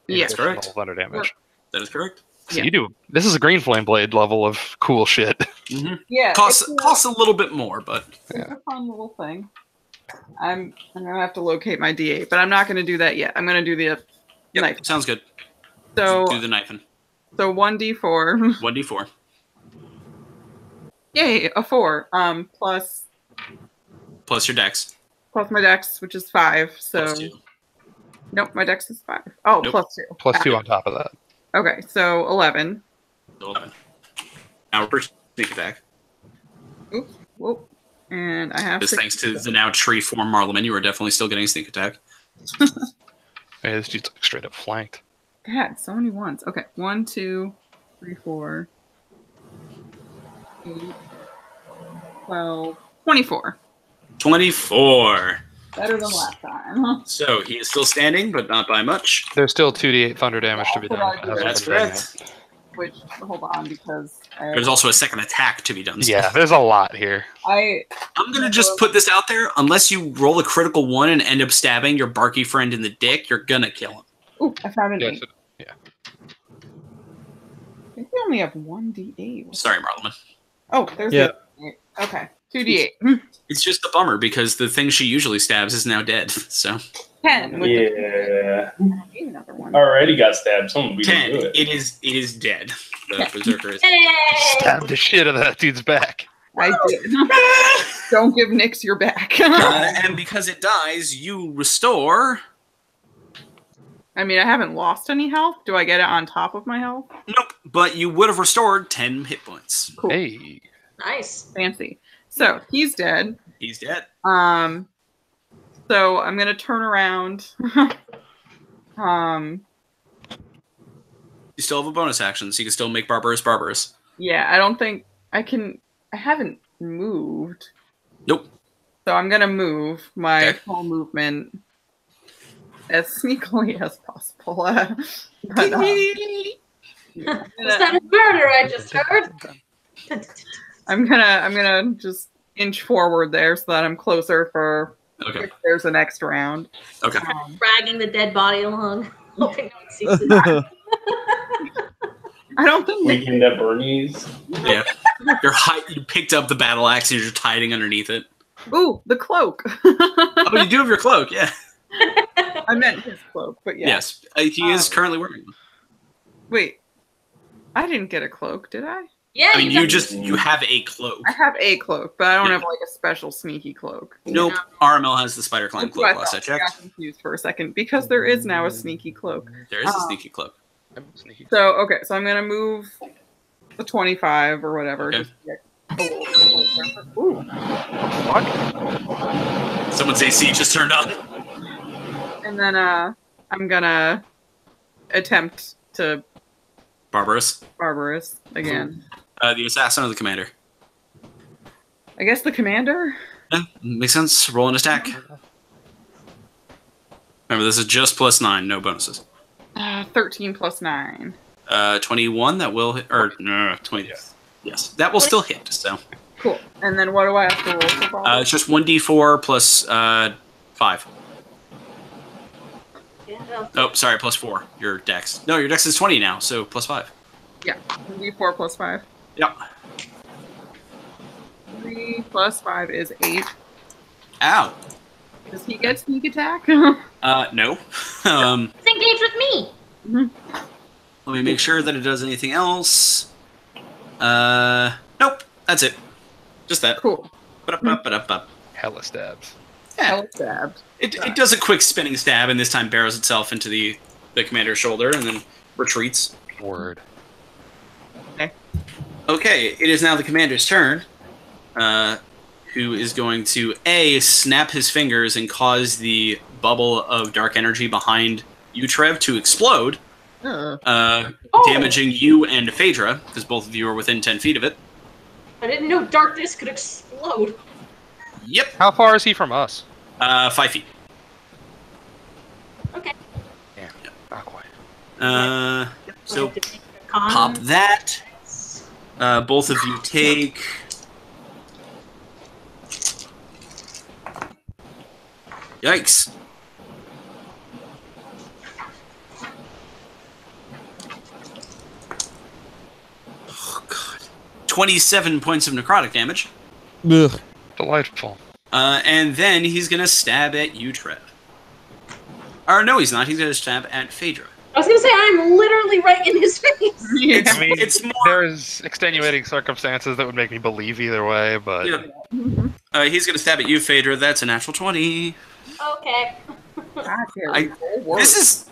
Yeah. That's correct. thunder damage. That is correct. So Yeah. you do. This is a Green Flame Blade level of cool shit. Mm-hmm. Yeah. Costs it's a little bit more, but a fun little thing. I'm gonna have to locate my D8, but I'm not gonna do that yet. I'm gonna do the yep, knife. sounds good. So Do the knifing. 1d4. 1d4. Yay, a 4. Plus Plus your dex. my dex, which is 5. So Plus 2. nope, my dex is 5. Oh, Nope. plus 2. Plus 2 on top of that. Okay, so 11. 11. Now we're sneak attack. Oops. Whoop. And I have Just 6. thanks to the now tree form Marleman, you are definitely still getting sneak attack. Hey, this dude's like straight up flanked. God, so many ones. Okay, 1, 2, 3, 4, 8, 12, 24. 24. Better than last time. So he is still standing, but not by much. There's still 2d8 thunder damage to be That's done. what I do. Hasn't That's been done correct. Which, hold on, because There's also a second attack to be done. yet. Yeah, there's a lot here. I'm gonna just put this out there. Unless you roll a critical 1 and end up stabbing your barky friend in the dick, you're gonna kill him. Ooh, I found an Yes, 8. yeah. I think we only have 1d8. Sorry, Marleman. Oh, there's Yeah. the 8. Okay, 2d8. It's just a bummer because the thing she usually stabs is now dead. So 10. With Yeah. another one. Already got stabbed. Someone beat 10. him to it. It is dead. The berserker is. Stab the shit out of that dude's back. I did. Don't give Nyx your back. And because it dies, you restore. I mean, I haven't lost any health. Do I get it on top of my health? Nope. But you would have restored 10 hit points. Cool. Hey. Nice. Fancy. So he's dead. He's dead. So I'm gonna turn around. You still have a bonus action, so you can still make Barbarous. Yeah, I don't think I can. I haven't moved. Nope. So I'm gonna move my Okay. whole movement as sneakily as possible. But, yeah. Was that a murder I just heard? I'm gonna just inch forward there so that I'm closer for Okay. if there's a next round. Okay. Dragging the dead body along, hoping no one sees it. I don't think Weekend at Bernie's. Yeah. You picked up the battle axe and you're just hiding underneath it. Ooh, the cloak. Oh, you do have your cloak, yeah. I meant his cloak, but yeah. Yes. He is currently wearing one. Wait, I didn't get a cloak, did I? Yeah, I mean, got- you have a cloak. I have a cloak, but I don't Yeah. have like a special sneaky cloak. Nope. RML has the spider climb That's what cloak last I thought. got checked. confused for a second because there is now a sneaky cloak. There is a sneaky cloak. So okay, so I'm gonna move the 25 or whatever. Okay. Just to get a little closer. Ooh, Someone's AC just turned on. and then I'm gonna attempt to Barbarous. Barbarous again. The assassin or the commander? I guess the commander. Yeah, makes sense. Roll an attack. Remember, this is just +9, no bonuses. 13 plus 9. 21, that will hit, or no, 20. Yes, that will still hit, so. Cool. And then what do I have to roll for ball? It's just 1d4 plus 5. Yeah, Oh, sorry, +4. Your dex. No, your dex is 20 now, so +5. Yeah. D4 plus 5. Yep. 3 plus 5 is 8. Ow. Does he get sneak attack? No. Let's engage with me. Let me make sure that it does anything else. Nope. That's it. Just that. Cool. Ba-da-ba-ba-da-ba. Hella stabs. Yeah. Hell stabbed. It does a quick spinning stab, and this time barrels itself into the commander's shoulder, and then retreats. Word. Okay, it is now the commander's turn, who is going to, snap his fingers and cause the bubble of dark energy behind you, Trev, to explode, damaging you and Phaedra, because both of you are within 10 feet of it. I didn't know darkness could explode. Yep. How far is he from us? 5 feet. Okay. Yeah, not quite. So I have to make a con. pop that. Both of you take... Yikes. Oh, God. 27 points of necrotic damage. Ugh. Delightful. And then he's going to stab at you, Trev. Or no, he's not. He's going to stab at Phaedra. I was gonna say I'm literally right in his face. It's, I mean, it's more... there's extenuating circumstances that would make me believe either way, but Yeah. He's going to stab at you, Phaedra. That's a natural 20. Okay. This is...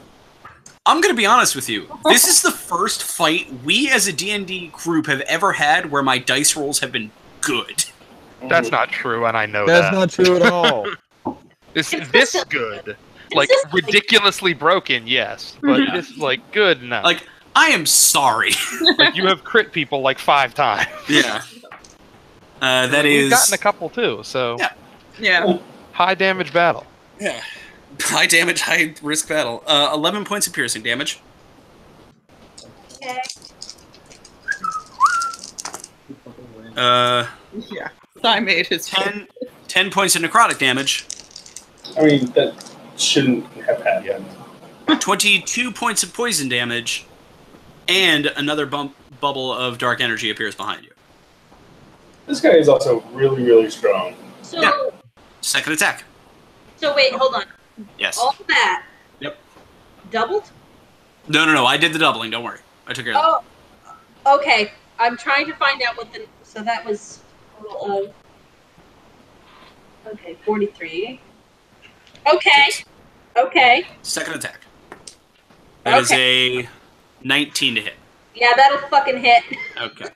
I'm going to be honest with you. This is the first fight we as a D&D group have ever had where my dice rolls have been good. that's not true, and I know That's that. not true at all. This Consistent. good. Like, Consistently. ridiculously broken, yes. But Yeah. this, like, good, no. Like, I am sorry. Like, you have crit people, like, 5 times. Yeah. That We've is... gotten a couple, too, so... Yeah. Yeah. High damage battle. Yeah. High damage, high risk battle. 11 points of piercing damage. Okay. Yeah. I made his 10 points of necrotic damage. I mean, that shouldn't have happened. 22 points of poison damage. And another bubble of dark energy appears behind you. This guy is also really, really strong. So Yeah. Second attack. so wait, hold on. Yes. All that Yep. doubled? No. I did the doubling. Don't worry. I took care of that. Oh, okay. I'm trying to find out what the. So that was. Okay, 43. Okay. Okay. Second attack. That is a 19 to hit. Yeah, that'll fucking hit. Okay.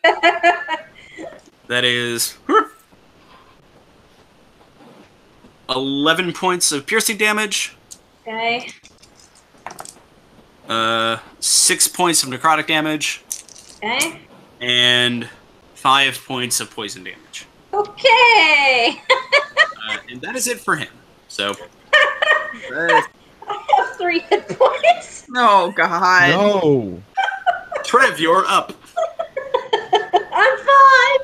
That is 11 points of piercing damage. Okay. 6 points of necrotic damage. Okay. And 5 points of poison damage. Okay. And that is it for him. So. I have 3 hit points. Oh, God. No. Trev, you're up. I'm fine.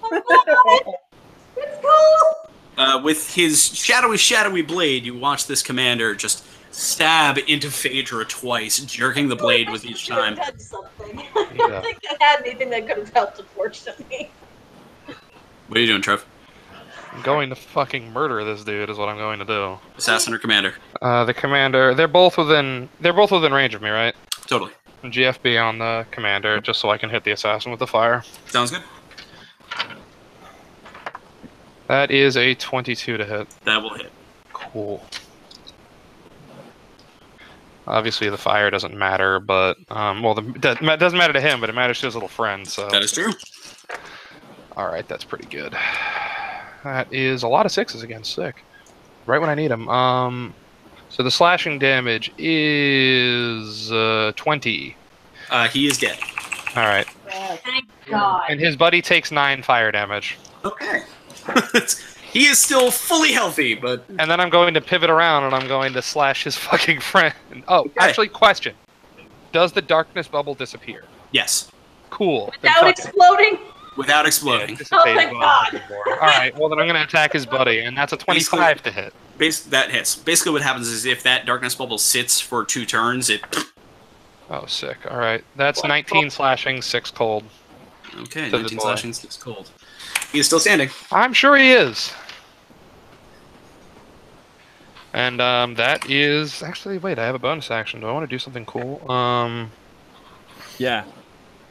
I'm fine. It's cool. With his shadowy blade, you watch this commander just stab into Phaedra twice, jerking the blade with each time. I done something. I don't think I had anything that could have helped, unfortunately. What are you doing, Trev? I'm going to fucking murder this dude is what I'm going to do. Assassin or commander? The commander, they're both within range of me, right? Totally. GFB on the commander, just so I can hit the assassin with the fire. Sounds good. That is a 22 to hit. That will hit. Cool. Obviously, the fire doesn't matter, but that doesn't matter to him, but it matters to his little friend. So That is true. all right, that's pretty good. That is a lot of 6s again. Sick. Right when I need them. So the slashing damage is 20. He is dead. All right. Thank God. And his buddy takes 9 fire damage. Okay. He is still fully healthy, but... And then I'm going to pivot around and I'm going to slash his fucking friend. Oh, actually, question. Does the darkness bubble disappear? Yes. Cool. Without exploding? Without exploding. Oh, thank God. Alright, well then I'm going to attack his buddy, and that's a 25 to hit. That hits. Basically what happens is if that darkness bubble sits for 2 turns, it... Oh, sick. Alright, that's 19 slashing, 6 cold. Okay, To 19 the boy. slashing, 6 cold. He is still standing. I'm sure he is. And that is... Actually, wait, I have a bonus action. Do I want to do something cool? Yeah.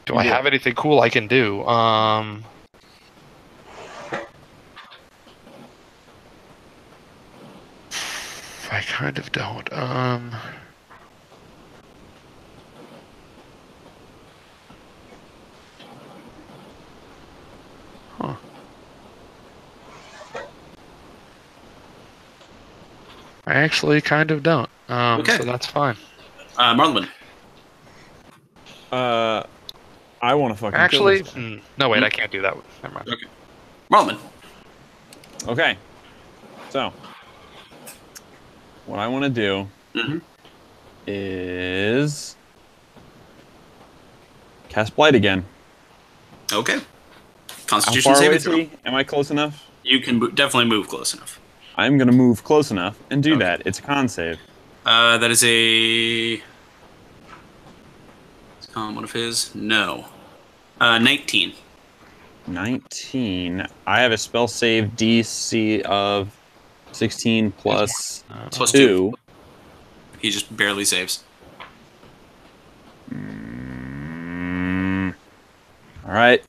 Do I have anything cool I can do? I kind of don't. Huh. I actually kind of don't. Okay. So that's fine. Marlon. I want to fucking Actually, kill this guy. no, wait, I can't do that. Never mind. Okay. Marlon. Okay. So, what I want to do is cast Blight again. Okay. How Constitution far away saving is throw. he? Am I close enough? You can definitely move close enough. I'm going to move close enough and do that. It's a con save. That is a... one of his? No. 19. 19. I have a spell save DC of 16 plus Plus 2. He just barely saves. All right.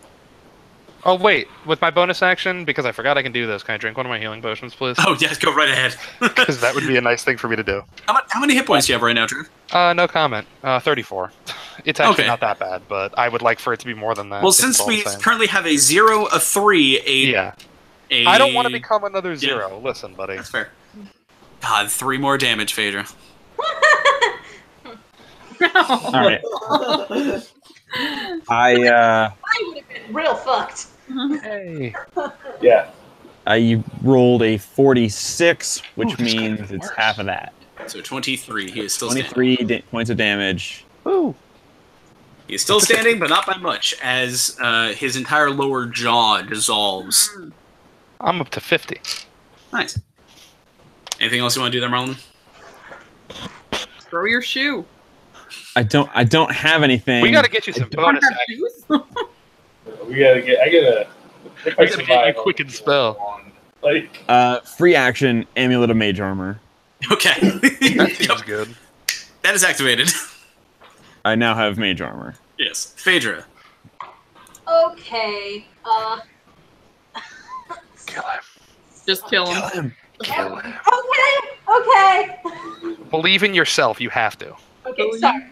Oh, wait. With my bonus action, because I forgot I can do this, can I drink one of my healing potions, please? Oh, yes, go right ahead. Because that would be a nice thing for me to do. How many hit points do you have right now, Drew? No comment. 34. It's actually Okay. not that bad, but I would like for it to be more than that. Well, It's since all we the same. currently have a 0, a 3, Yeah. a... I don't want to become another 0. Listen, buddy. That's fair. God, 3 more damage, Phaedra. All right. I would have been real fucked. Hey. Yeah. I rolled a 46, which Ooh, this could've means been it's worse. half of that. So 23, he is still standing. 23 points of damage. Ooh. He is still standing, but not by much, as his entire lower jaw dissolves. I'm up to 50. Nice. Anything else you want to do there, Marlon? Throw your shoe. I don't have anything. We gotta get you some bonus Have action. shoes? We gotta get. I gotta. If I We gotta get you survive, quicken I'll spell. go on. Like. Free action, Amulet of Mage Armor. Okay. That seems good. That is activated. I now have Mage Armor. Yes. Phaedra. Okay. Kill him. Just kill him. Kill him. Okay. Believe in yourself. You have to. Okay, sorry.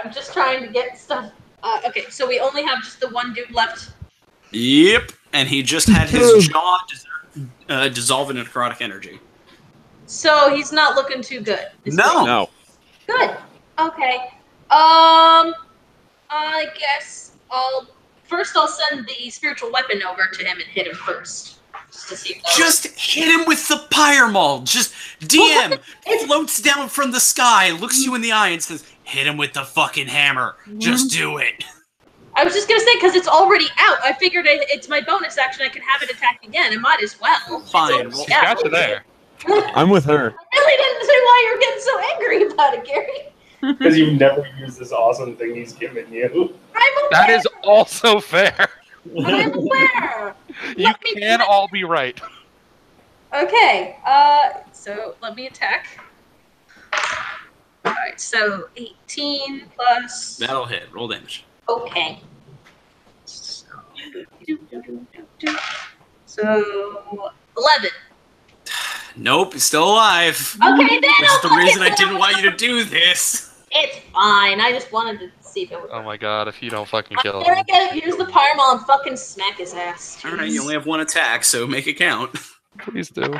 I'm just trying to get stuff. Okay, so we only have just the one dude left. Yep. And he just had his jaw dissolve into necrotic energy. So he's not looking too good. No. Good. Okay. I guess I'll send the spiritual weapon over to him and hit him first. Just to see if that Just hit him with the pyre maul. Just DM floats down from the sky, looks you in the eye, and says, "Hit him with the fucking hammer. Just do it." I was just gonna say because it's already out. I figured it's my bonus action. I can have it attack again. It might as well. Fine. She's got you there. I'm with her. I really didn't see why you're getting so angry about it, Gary. Because you've never used this awesome thing he's given you. I'm aware. That is also fair. I'm aware. You Let me can do it. all be right. Okay. So let me attack. All right. So 18 plus. That'll hit. Roll damage. Okay. So 11. Nope, he's still alive. Okay, then Which is the I'll reason I fucking- didn't want you to do this. It's fine. I just wanted to see if it would. Oh my god, if you don't fucking I'm kill gonna him. get it. Use the pyramol and fucking smack his ass. All right, you only have 1 attack, so make it count. Please do.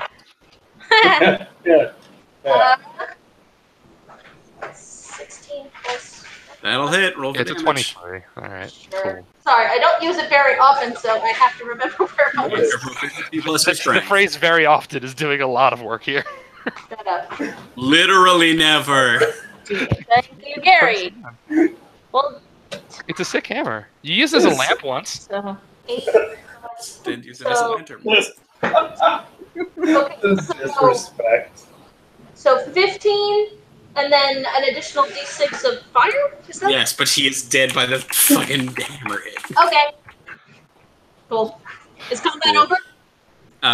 Yeah. 16 plus. That'll hit. Roll for It's a damage. 23. All right. Sure. Cool. Sorry, I don't use it very often, so I have to remember where I was. Careful, 50 plus your The strength. phrase "very often" is doing a lot of work here. Shut up. Literally never. Thank you, Gary. Well, It's a sick hammer. You used it as a lamp once. so 8. Didn't use it as a lantern. Okay, Disrespect. so 15, and then an additional d6 of fire? Is that Yes, but he is dead by the fucking hammer hit. Okay. Cool. Is combat over?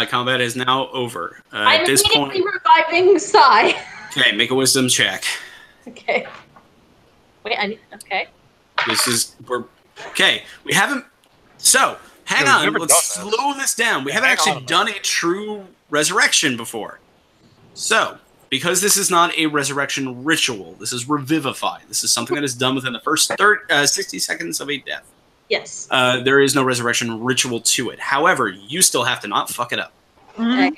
Combat is now over. I'm At this immediately point, reviving Sai. okay, make a wisdom check. Okay. Wait, okay. Okay, we haven't. So, hang Yeah, we've on, never let's done this. slow this down. We haven't hang actually on. done a true resurrection before. So, because this is not a resurrection ritual, this is revivify. This is something that is done within the first 60 seconds of a death. Yes. There is no resurrection ritual to it. However, you still have to not fuck it up. Okay.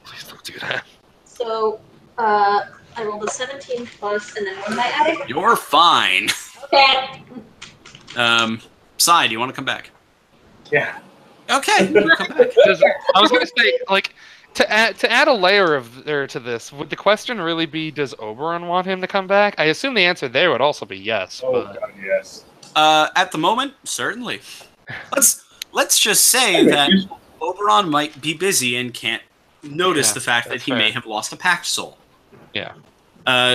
Please don't do that. So, I rolled a 17 plus, and then what am I adding? You're fine. Okay. Sai, do you want to come back? Yeah. Okay, you come back. I was gonna say, like, to add a layer to this, would the question really be, does Oberon want him to come back? I assume the answer there would also be yes. Oh But god, yes. At the moment, certainly. Let's just say that Oberon might be busy and can't notice Yeah, the fact that that's he may fair. have lost a pact soul. yeah.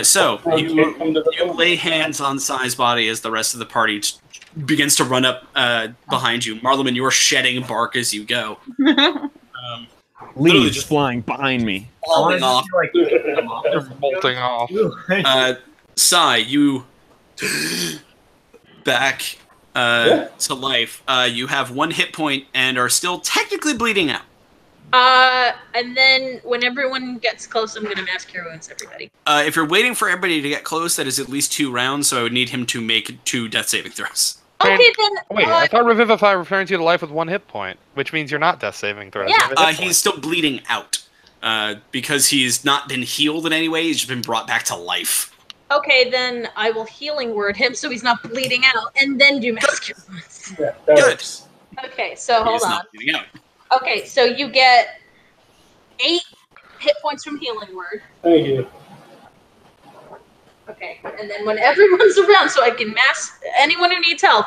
So Okay, come to the you lay hands on Sai's body as the rest of the party begins to run up behind you. Marleman, you're shedding bark as you go. Literally Leaves just flying behind me. falling off. They're bolting off. Sai, you back to life. You have 1 hit point and are still technically bleeding out. And then when everyone gets close, I'm gonna mass cure wounds everybody. If you're waiting for everybody to get close, that is at least 2 rounds, so I would need him to make 2 death saving throws. Okay, then. Wait, I thought Revivify returns you to life with 1 hit point, which means you're not death saving throws. Yeah. You have a hit point. He's still bleeding out. Because he's not been healed in any way, he's just been brought back to life. Okay, then I will healing word him so he's not bleeding out, and then do mass cure wounds. Yeah, that Good. works. Okay, so hold He's on. not bleeding out. Okay, so you get 8 hit points from healing word. Thank you. Okay, and then when everyone's around, so I can mass anyone who needs help.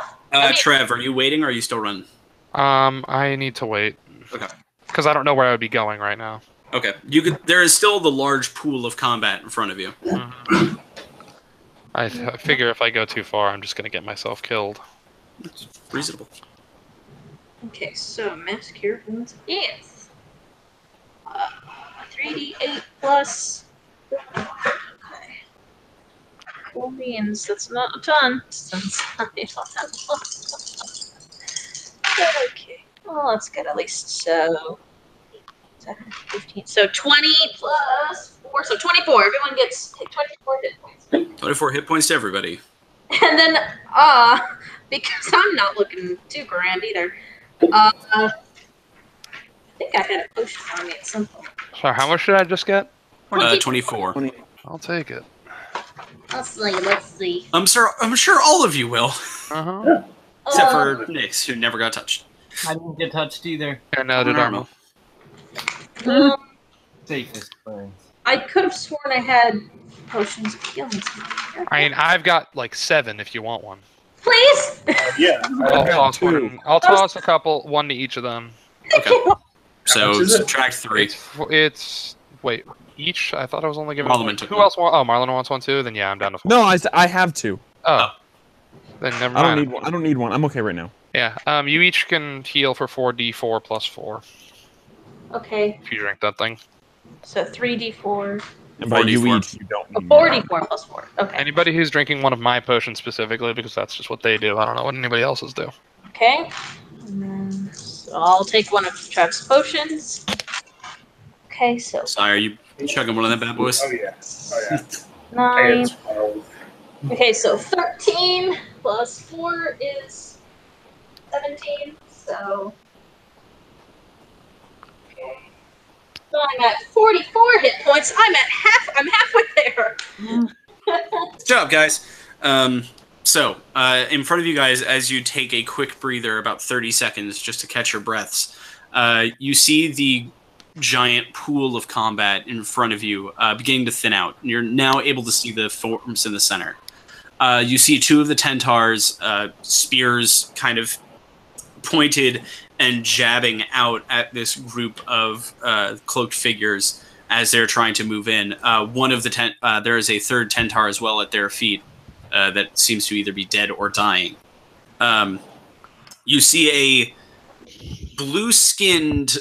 Trev, are you waiting or are you still running? I need to wait. Okay. Because I don't know where I would be going right now. Okay. There is still the large pool of combat in front of you. I figure if I go too far, I'm just going to get myself killed. It's reasonable. Okay, so mass cure wounds is 3d8 plus. Okay. Cool beans. That's not a ton since I don't have Okay. Well, let's get at least 7, 15. So 20 plus 4, so 24. Everyone gets 24 hit points. 24 hit points to everybody. And then, because I'm not looking too grand either, I think I had a potion on me at some point. So how much did I just get? 24. I'll take it. Let's see. I'm sure all of you will. Uh-huh. Except for Nyx, who never got touched. I didn't get touched either. And now did Armo. Safest friends. I could have sworn I had potions of healing. somewhere. I mean, I've got like 7 if you want one. Please! Yeah. I'll toss one. I'll toss a couple, 1 to each of them. Okay. So How much is it? subtract 3. It's wait, each? I thought I was only giving Marlon one. took Who one. else want? Oh, Marlon wants one too? Then yeah, I'm down to 4. No, I have 2. Oh. Then never I mind. don't need one. I don't need one. I'm okay right now. Yeah, you each can heal for 4d4 plus 4 Okay, if you drink that thing. so 3d4. And by you 4d4. each, you don't Oh, need 4d4 plus 4. Okay. Anybody who's drinking one of my potions specifically, because that's just what they do. I don't know what anybody else's do. Okay. And then, so I'll take one of Trev's potions. Okay, so Sorry, are you chugging one of them bad boys? Oh yeah. Oh yeah. I 9. had 12. Okay, so 13 plus 4 is 17. So. Okay. So I'm at 44 hit points. I'm halfway there. Good job, guys. So, in front of you guys, as you take a quick breather, about 30 seconds just to catch your breaths, you see the giant pool of combat in front of you beginning to thin out. You're now able to see the forms in the center. You see two of the Tentars, spears kind of pointed and jabbing out at this group of cloaked figures as they're trying to move in. One of the there is a third Tentar as well at their feet that seems to either be dead or dying. You see a blue-skinned,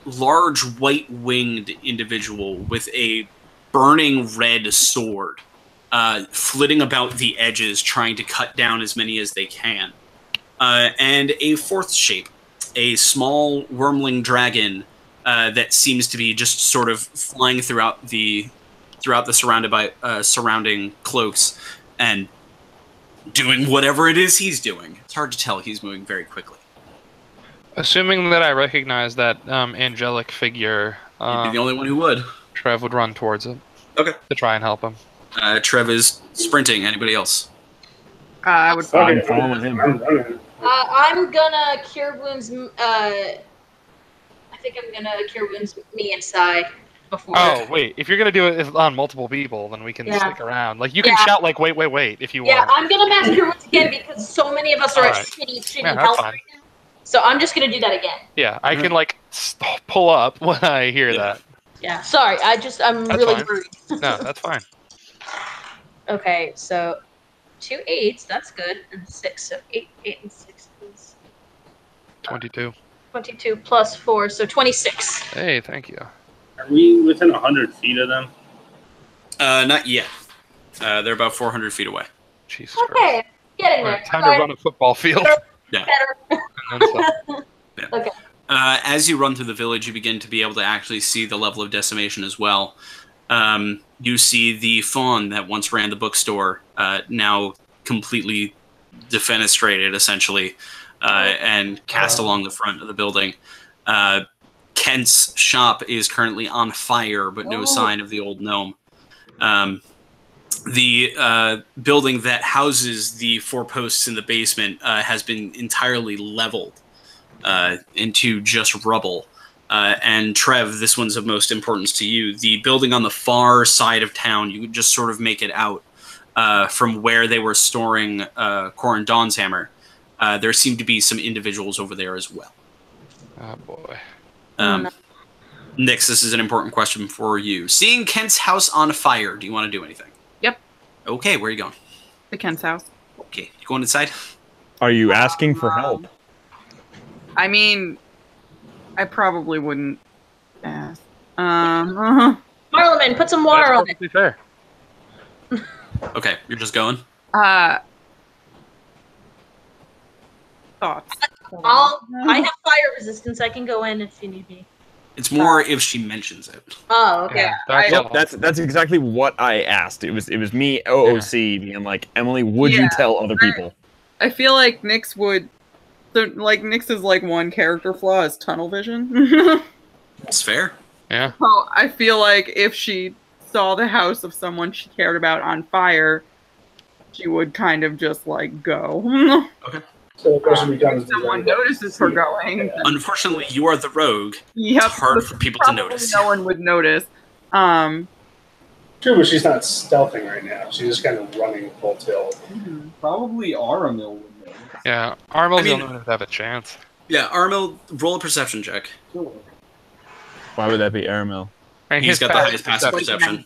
large white-winged individual with a burning red sword flitting about the edges, trying to cut down as many as they can. And a fourth shape, a small wormling dragon that seems to be just sort of flying throughout the surrounding cloaks and doing whatever it is he's doing. It's hard to tell. He's moving very quickly. Assuming that I recognize that angelic figure, You'd be the only one who would. Trev would run towards it. Okay. To try and help him. Trev is sprinting. Anybody else? I would I'm following him. I'm gonna cure wounds. I think I'm gonna cure wounds me inside before. Oh wait, if you're gonna do it on multiple people, then we can stick around. Like you can shout like wait if you want. Yeah, I'm gonna mass cure wounds again because so many of us are at shitty health right now. So I'm just gonna do that again. Yeah, I can like pull up when I hear that. Yeah, sorry, I'm that's really fine. rude. No, that's fine. Okay, so 2 8s, that's good, and 6, so 8 and 6 is 22. 22 plus 4, so 26. Hey, thank you. Are we within 100 feet of them? Not yet. They're about 400 feet away. Jesus Okay, getting there. Time to run a football field. Yeah. Better. Yeah. Okay. As you run through the village, you begin to be able to actually see the level of decimation as well. You see the fawn that once ran the bookstore now completely defenestrated, essentially, and cast along the front of the building. Kent's shop is currently on fire, but no sign of the old gnome. The building that houses the 4 posts in the basement has been entirely leveled into just rubble. And Trev, this one's of most importance to you. The building on the far side of town, you could just sort of make it out from where they were storing Corin Dawn's hammer. There seem to be some individuals over there as well. Oh boy. Nix, this is an important question for you. Seeing Kent's house on fire, do you want to do anything? Yep. Okay, where are you going? The Kent's house. Okay, you going inside? Are you asking for help? I mean, I probably wouldn't ask. Marleman, put some water on it. That's fair. Okay, you're just going? Thoughts? I have fire resistance. I can go in if you need me. It's more if she mentions it. Oh, okay. Yeah, That's exactly what I asked. It was me, OOC, being like, Emily, would you tell other people? I feel like Nyx would. Nyx's like one character flaw is tunnel vision. It's fair. Yeah. So I feel like if she saw the house of someone she cared about on fire, she would kind of just like go. Okay. So the person becomes Someone notices her going. Unfortunately, you are the rogue. Yep, It's hard for people to notice. No one would notice. True, but she's not stealthing right now. She's just kind of running full tilt. Probably Aramil would know. Yeah, Armel's the only one who'd have a chance. Yeah, Armil, roll a perception check. Why would that be Aramil? And He's got the highest passive perception.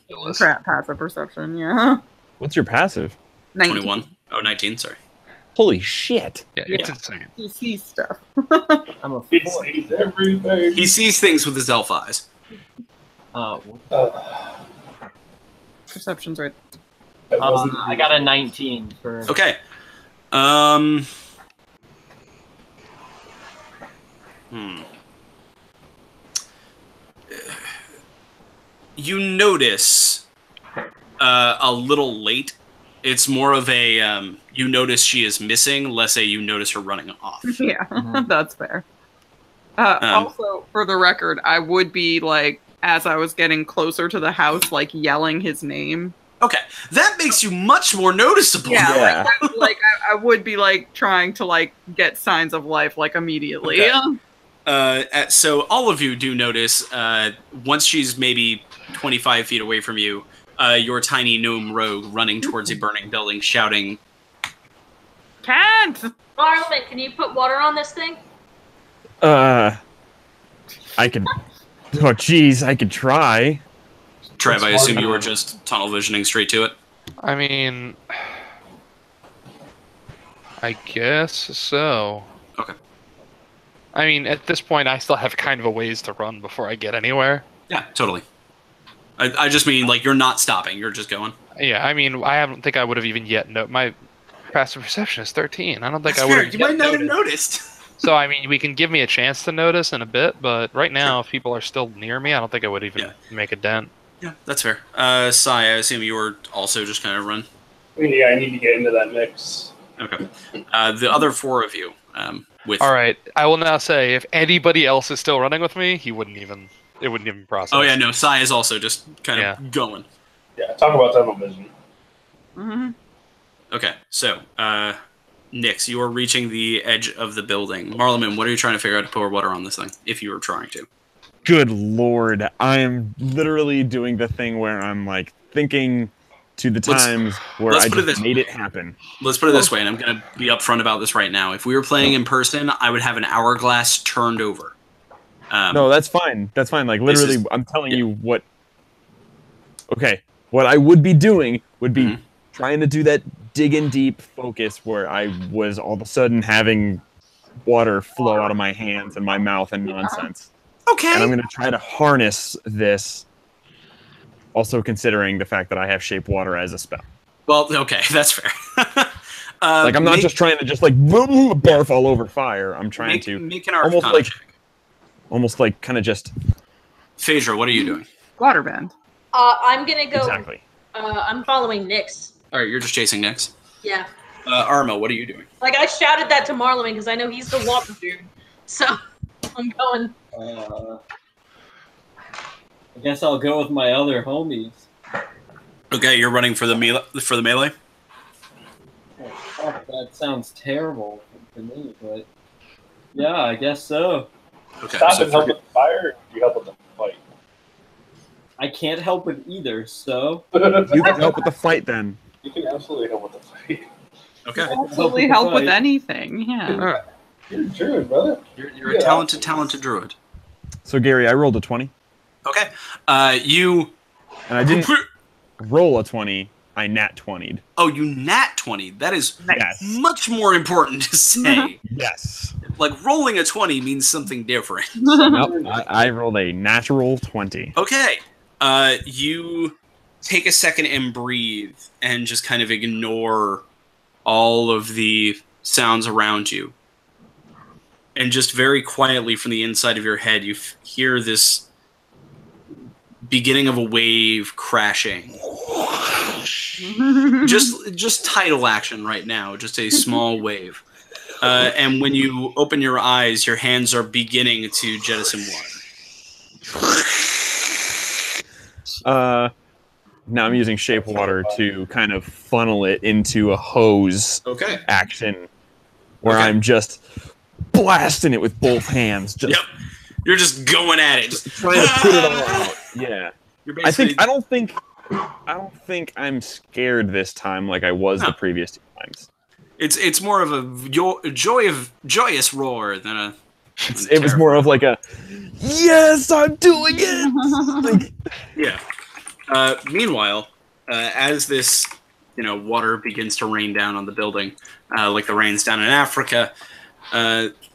Passive perception, yeah. What's your passive? 21. Oh, 19, sorry. Holy shit. Yeah, it's insane. He sees stuff. I'm a He sees everything. He sees things with his elf eyes. Perception's right. I got a 19 for. Okay. You notice a little late. It's more of a you notice she is missing, less a you notice her running off. Yeah, that's fair. Also, for the record, I would be like, as I was getting closer to the house, like yelling his name Okay, that makes you much more noticeable. Yeah, like I would be like trying to like get signs of life like immediately. Okay. So all of you do notice once she's maybe 25 feet away from you, your tiny gnome rogue running towards a burning building, shouting, Can't! Marlon, can you put water on this thing? I could. Oh, jeez, I could try. Trev, I assume you were just tunnel visioning straight to it? I mean, I guess so. Okay. I mean, at this point, I still have kind of a ways to run before I get anywhere. Yeah, totally. I just mean, like, you're not stopping. You're just going. Yeah, I mean, I don't think I would have even yet... my passive perception is 13. I don't think That's I would fair. have You might not have noticed. So, I mean, we can give me a chance to notice in a bit, but right now, if people are still near me, I don't think I would even make a dent. Yeah, that's fair. Sai, I assume you were also just kind of run. Yeah, I need to get into that mix. Okay. The other four of you, with... All right, I will now say, if anybody else is still running with me, it wouldn't even process. Oh yeah, no, Sai is also just kind of going. Yeah, talk about tunnel vision. Mm-hmm. Okay, so, Nix, you are reaching the edge of the building. Marleman, what are you trying to figure out to pour water on this thing, if you were trying to? Good lord, I am literally doing the thing where I'm like thinking to the times where I just made it happen. Let's put it this way, and I'm going to be upfront about this right now. If we were playing in person, I would have an hourglass turned over. No, that's fine. That's fine. Like, literally, I'm telling you what... Okay, what I would be doing would be trying to do that dig in deep focus where I was all of a sudden having water flow out of my hands and my mouth and nonsense. Okay. And I'm going to try to harness this, also considering the fact that I have shape water as a spell. Well, okay, that's fair. Like, I'm not just trying to just, like, barf all over fire. I'm trying to... Make an Arcana check. Almost like kind of just... Phaedra, what are you doing? Waterbend. I'm gonna go... Exactly. I'm following Nix. Alright, you're just chasing Nix. Yeah. Arma, what are you doing? Like, I shouted that to Marlon because I know he's the water dude. So, I'm going... I guess I'll go with my other homies. Okay, you're running for the melee? Oh, fuck, that sounds terrible to me, but yeah, I guess so. Okay, Stop so and help with the fire, or do you help with the fight? I can't help with either, so... You can help with the fight, then. You can absolutely help with the fight. Okay. Absolutely help with anything, yeah. You're a druid, brother. You're a talented druid. So, Gary, I rolled a 20. Okay. You... And I didn't roll a 20, I nat 20'd. Oh, you nat 20. That is much more important to say. Yes. Like, rolling a 20 means something different. Nope, I rolled a natural 20. Okay. You take a second and breathe and just kind of ignore all of the sounds around you. And just very quietly from the inside of your head, you hear this beginning of a wave crashing. just tidal action right now, just a small wave. And when you open your eyes, your hands are beginning to jettison water. Now I'm using shape water to kind of funnel it into a hose action where I'm just blasting it with both hands. Just You're just going at it. Just trying to put it all out. Yeah. I don't think I'm scared this time like I was the previous two times. It's more of a joyous roar than a... It was more of like a, yes, I'm doing it! Meanwhile, as this water begins to rain down on the building, like the rains down in Africa,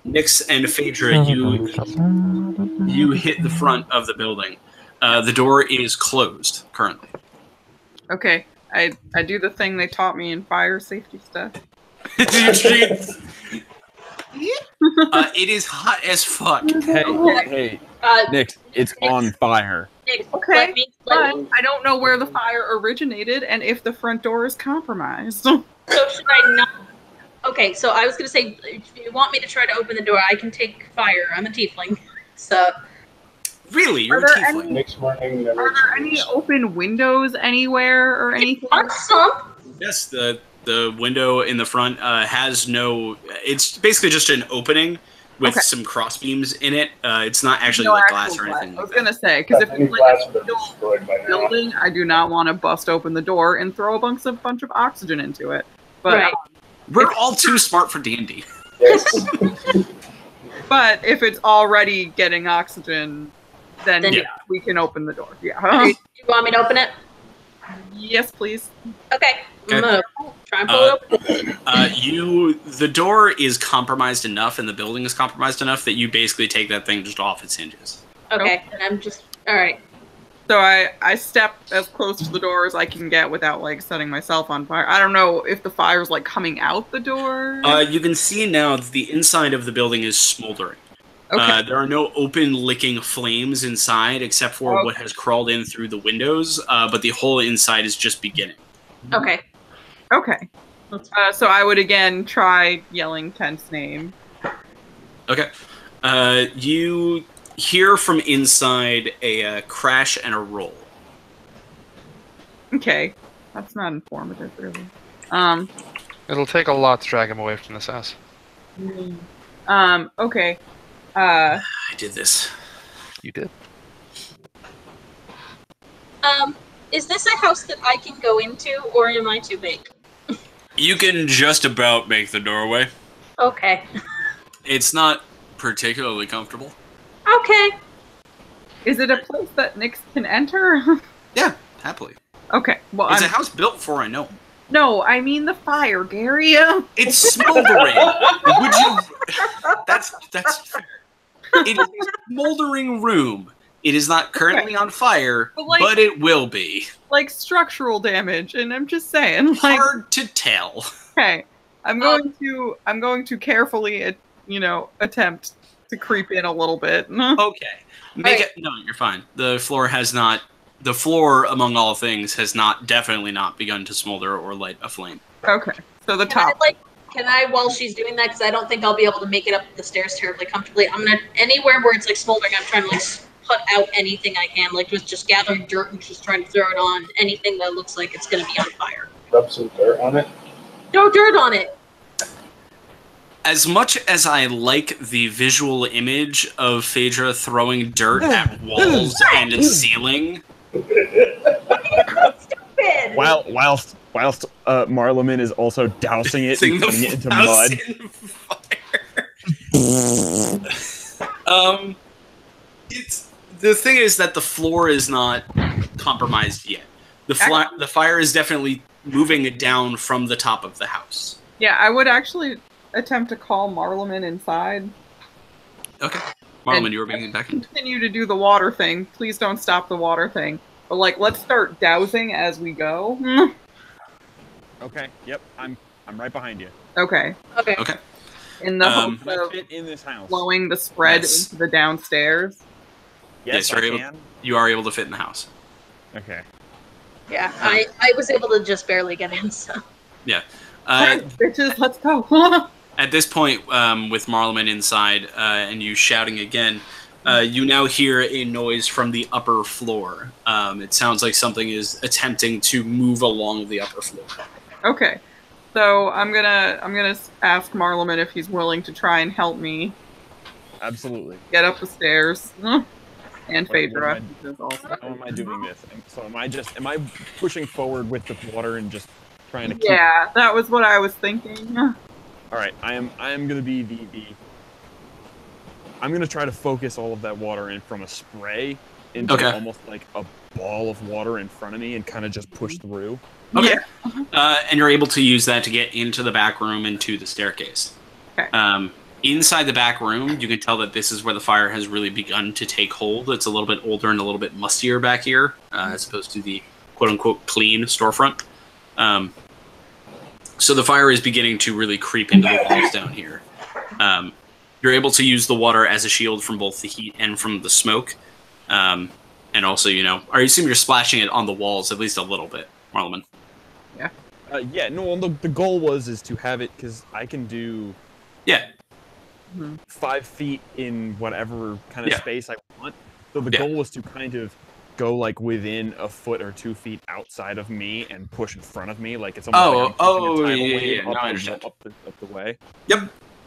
Nix and Phaedra, you hit the front of the building. The door is closed currently. Okay, I do the thing they taught me in fire safety stuff. It is hot as fuck. Hey, Nix, it's on fire. Okay, but I don't know where the fire originated and if the front door is compromised. So should I not? Okay, so I was gonna say, if you want me to try to open the door, I can take fire. I'm a tiefling, so. Really, you're a Are there tiefling. Next morning, never Are there any open windows anywhere or anything? Some. Yes, the window in the front has no. It's basically just an opening with Okay. some cross beams in it. It's not actually No like actual glass or glass. anything I like was gonna that. say because if Any it's like glass a would have been destroyed by now. building, I do not want to bust open the door and throw a bunch of oxygen into it. But Right. We're all too smart for D&D. Yes. but if it's already getting oxygen, then Then yeah, yeah. we can open the door. Yeah. Do you want me to open it? Yes, please. Okay. I'm Okay. gonna try and pull it open. The door is compromised enough, and the building is compromised enough that you basically take that thing just off its hinges. Okay. And I'm just. Alright. So I step as close to the door as I can get without like setting myself on fire. I don't know if the fire's like coming out the door. You can see now that the inside of the building is smoldering. Okay. There are no open licking flames inside except for what has crawled in through the windows, but the whole inside is just beginning. Okay. Okay. So I would again try yelling Kent's name. Okay. You hear from inside a crash and a roll. Okay. That's not informative, really. It'll take a lot to drag him away from this house. Okay. I did this. You did. Is this a house that I can go into, or am I too big? You can just about make the doorway. Okay. It's not particularly comfortable. Okay. Is it a place that Nyx can enter? Yeah, happily. Okay. Well, It's a house built for a gnome. No, I mean the fire, Gary. It's smoldering. Would you? That's fair. It is a smoldering room. It is not currently on fire, but it will be. Like structural damage, and I'm just saying, like, hard to tell. Okay, I'm going to carefully, attempt to creep in a little bit. Okay, make it. No, you're fine. The floor has not. The floor, among all things, has definitely not begun to smolder or light a flame. Okay, so the top. Can I, while she's doing that, because I don't think I'll be able to make it up the stairs terribly comfortably, I'm gonna, anywhere where it's like smoldering, I'm trying to like put out anything I can, like just gathering dirt and just trying to throw it on anything that looks like it's gonna be on fire. Rub some dirt on it. Throw dirt on it. As much as I like the visual image of Phaedra throwing dirt at walls and a ceiling, Stupid. Whilst Marleman is also dousing it and putting it into mud. It's the thing is that the floor is not compromised yet. The fire is definitely moving it down from the top of the house. Yeah, I would actually attempt to call Marleman inside. Okay. Marleman, you were being back in. Continue to do the water thing. Please don't stop the water thing. But like, let's start dousing as we go. Okay. Yep. I'm right behind you. Okay. Okay. Okay. In the hope Can I of fit in this house? blowing the spread Yes. into the downstairs. Yes, you're I able. can. You are able to fit in the house. Okay. Yeah, I was able to just barely get in, so. Yeah. Bitches, let's go. At this point, with Marleman inside and you shouting again, you now hear a noise from the upper floor. It sounds like something is attempting to move along the upper floor. Okay. So I'm gonna ask Marleman if he's willing to try and help me Absolutely. get up the stairs. And What Phaedra. am Is also. How am I doing this? So am I pushing forward with the water and just trying to keep... Yeah, that was what I was thinking. All right, I am gonna be I'm gonna try to focus all of that water in from a spray into almost like a ball of water in front of me and kind of just push through. Okay. And you're able to use that to get into the back room and to the staircase. Okay. Inside the back room, you can tell that this is where the fire has really begun to take hold. It's a little bit older and a little bit mustier back here, as opposed to the quote-unquote clean storefront. So the fire is beginning to really creep into the walls down here. You're able to use the water as a shield from both the heat and from the smoke. And also, I assume you're splashing it on the walls at least a little bit, Marleman. Yeah. Yeah, no, the goal is to have it, because I can do... Yeah. 5 feet in whatever kind of space I want. So the Yeah. goal was to kind of go like within a foot or 2 feet outside of me and push in front of me, like it's almost like I'm pushing a tidal wave No, I up, understand. up the way. Yep.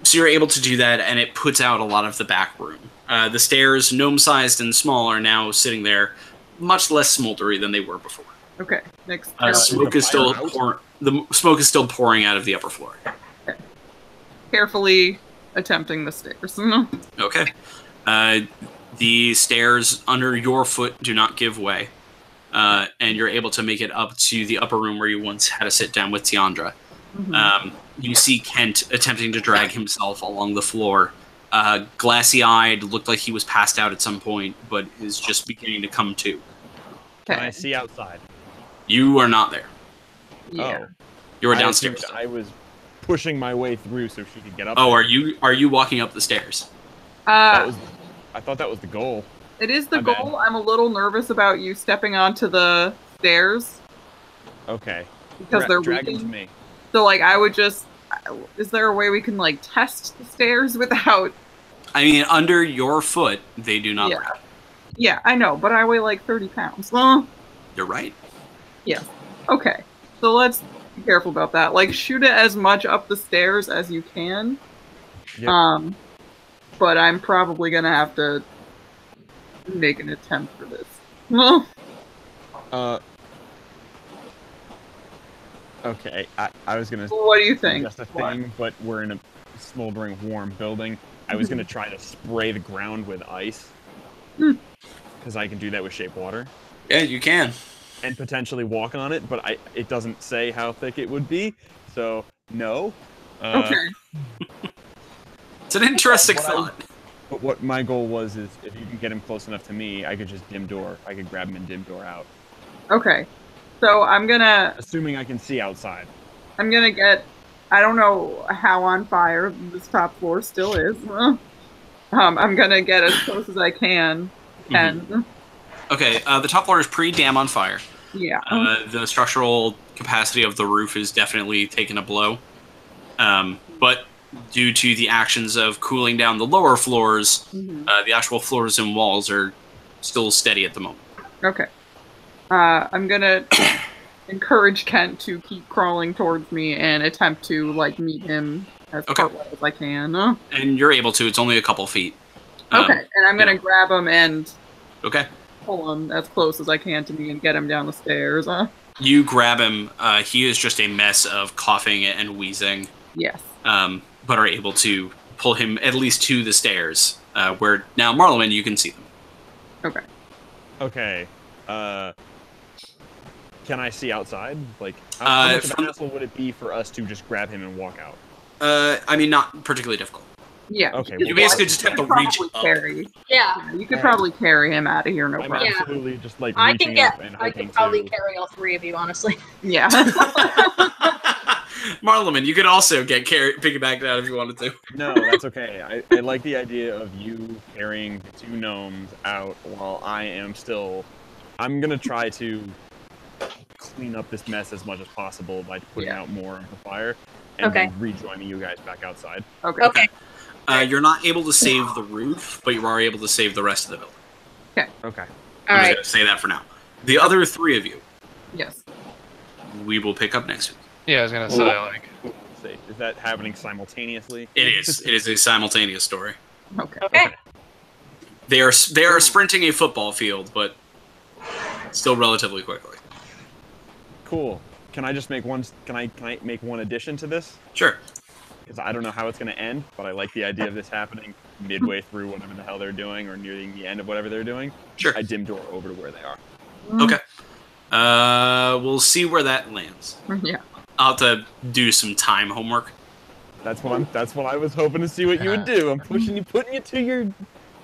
So you're able to do that, and it puts out a lot of the back room. The stairs, gnome-sized and small, are now sitting there, much less smoldery than they were before. Okay. Next. Smoke is still the smoke is still pouring out of the upper floor. Carefully attempting the stairs. Okay. The stairs under your foot do not give way, and you're able to make it up to the upper room where you once had a sit down with Tiandra. You see Kent attempting to drag himself along the floor. Glassy-eyed, looked like he was passed out at some point, but is just beginning to come to. Can I see outside? You are not there. Yeah. Oh. You are I downstairs. assumed I was pushing my way through so she could get up. Oh, there. are you walking up the stairs? I thought that was the goal. It is the My bad. goal. I'm a little nervous about you stepping onto the stairs Okay. because they're drag them weakened. to me. So, like, I would just... Is there a way we can, like, test the stairs without... I mean, under your foot, they do not. Yeah. Wrap. Yeah, I know, but I weigh, like, 30 pounds. Well, You're right. yes. Okay. So let's be careful about that. Like, shoot it as much up the stairs as you can. Yep. But I'm probably gonna have to make an attempt for this. Well, Okay, I was gonna. what do you think? Just a thing, but we're in a smoldering, warm building. I was gonna try to spray the ground with ice, because I can do that with shape water, Yeah, you can. and potentially walk on it. But it doesn't say how thick it would be, so no. Okay. It's an interesting What I- thought. But what my goal was is, if you can get him close enough to me, I could just dim door. I could grab him and dim door out, Okay. So I'm gonna assuming I can see outside. get. I don't know how on fire this top floor still is. I'm gonna get as close as I can. And Okay, the top floor is pretty damn on fire. yeah. The structural capacity of the roof is definitely taking a blow. But due to the actions of cooling down the lower floors, the actual floors and walls are still steady at the moment. Okay. I'm gonna encourage Kent to keep crawling towards me and attempt to like meet him as partway as I can. And you're able to. It's only a couple feet. Okay, and I'm gonna grab him and Okay. pull him as close as I can to me and get him down the stairs. You grab him. He is just a mess of coughing and wheezing. Yes. But are able to pull him at least to the stairs, where now Marlon, you can see them. Okay. Okay. Can I see outside? Like, how much of a hassle would it be for us to just grab him and walk out? I mean, not particularly difficult. Yeah. Okay. You basically just have to reach up. Carry. Yeah. You could probably carry him out of here, no I'm problem. Yeah. absolutely just like I reaching can up and I hoping could probably to. carry all three of you, honestly. Yeah. Marleman, you could also get piggybacked out if you wanted to. No, that's okay. I like the idea of you carrying the two gnomes out while I am still. I'm gonna try to clean up this mess as much as possible by putting out more of the fire, and then rejoining you guys back outside. Okay. You're not able to save the roof, but you are able to save the rest of the building. Okay. All I'm just right. going to say that for now. The other three of you, Yes. we will pick up next week. Yeah, I was gonna say like. Let's see. Is that happening simultaneously? It is. It is a simultaneous story. Okay. Okay. They are sprinting a football field, but still relatively quickly. Cool. Can I just make one? Can I make one addition to this? Sure. Because I don't know how it's going to end, but I like the idea of this happening midway through whatever the hell they're doing, or nearing the end of whatever they're doing. Sure. I dim door over to where they are. Okay. We'll see where that lands. Yeah. I'll have to do some time homework. That's what I was hoping to see what you would do. I'm putting you to your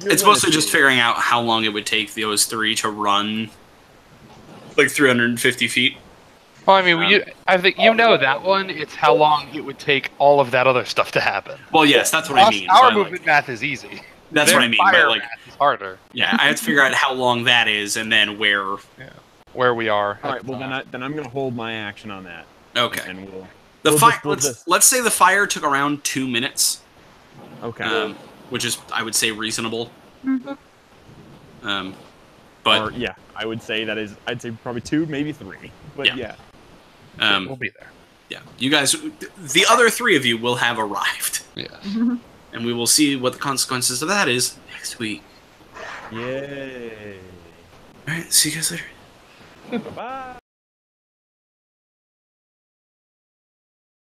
It's mostly just limits. figuring out how long it would take those three to run, like 350 feet. Well, I mean, I think you know that one. It's how long it would take all of that other stuff to happen. Well, yes, that's what I mean. Our So I, movement math is easy. that's Their what I mean. fire But like, math is harder. yeah, I have to figure out how long that is, and then where. Where we are. All right. Well, then I'm going to hold my action on that. Okay. And we'll. The we'll fire. just- Let's say the fire took around 2 minutes, Okay. which is, I would say, reasonable. But or, yeah, I would say that is. I'd say probably 2, maybe 3. But Yeah. We'll be there. Yeah, you guys, the other 3 of you will have arrived. Yes. And we will see what the consequences of that is next week. Yay! All right, see you guys later. Bye.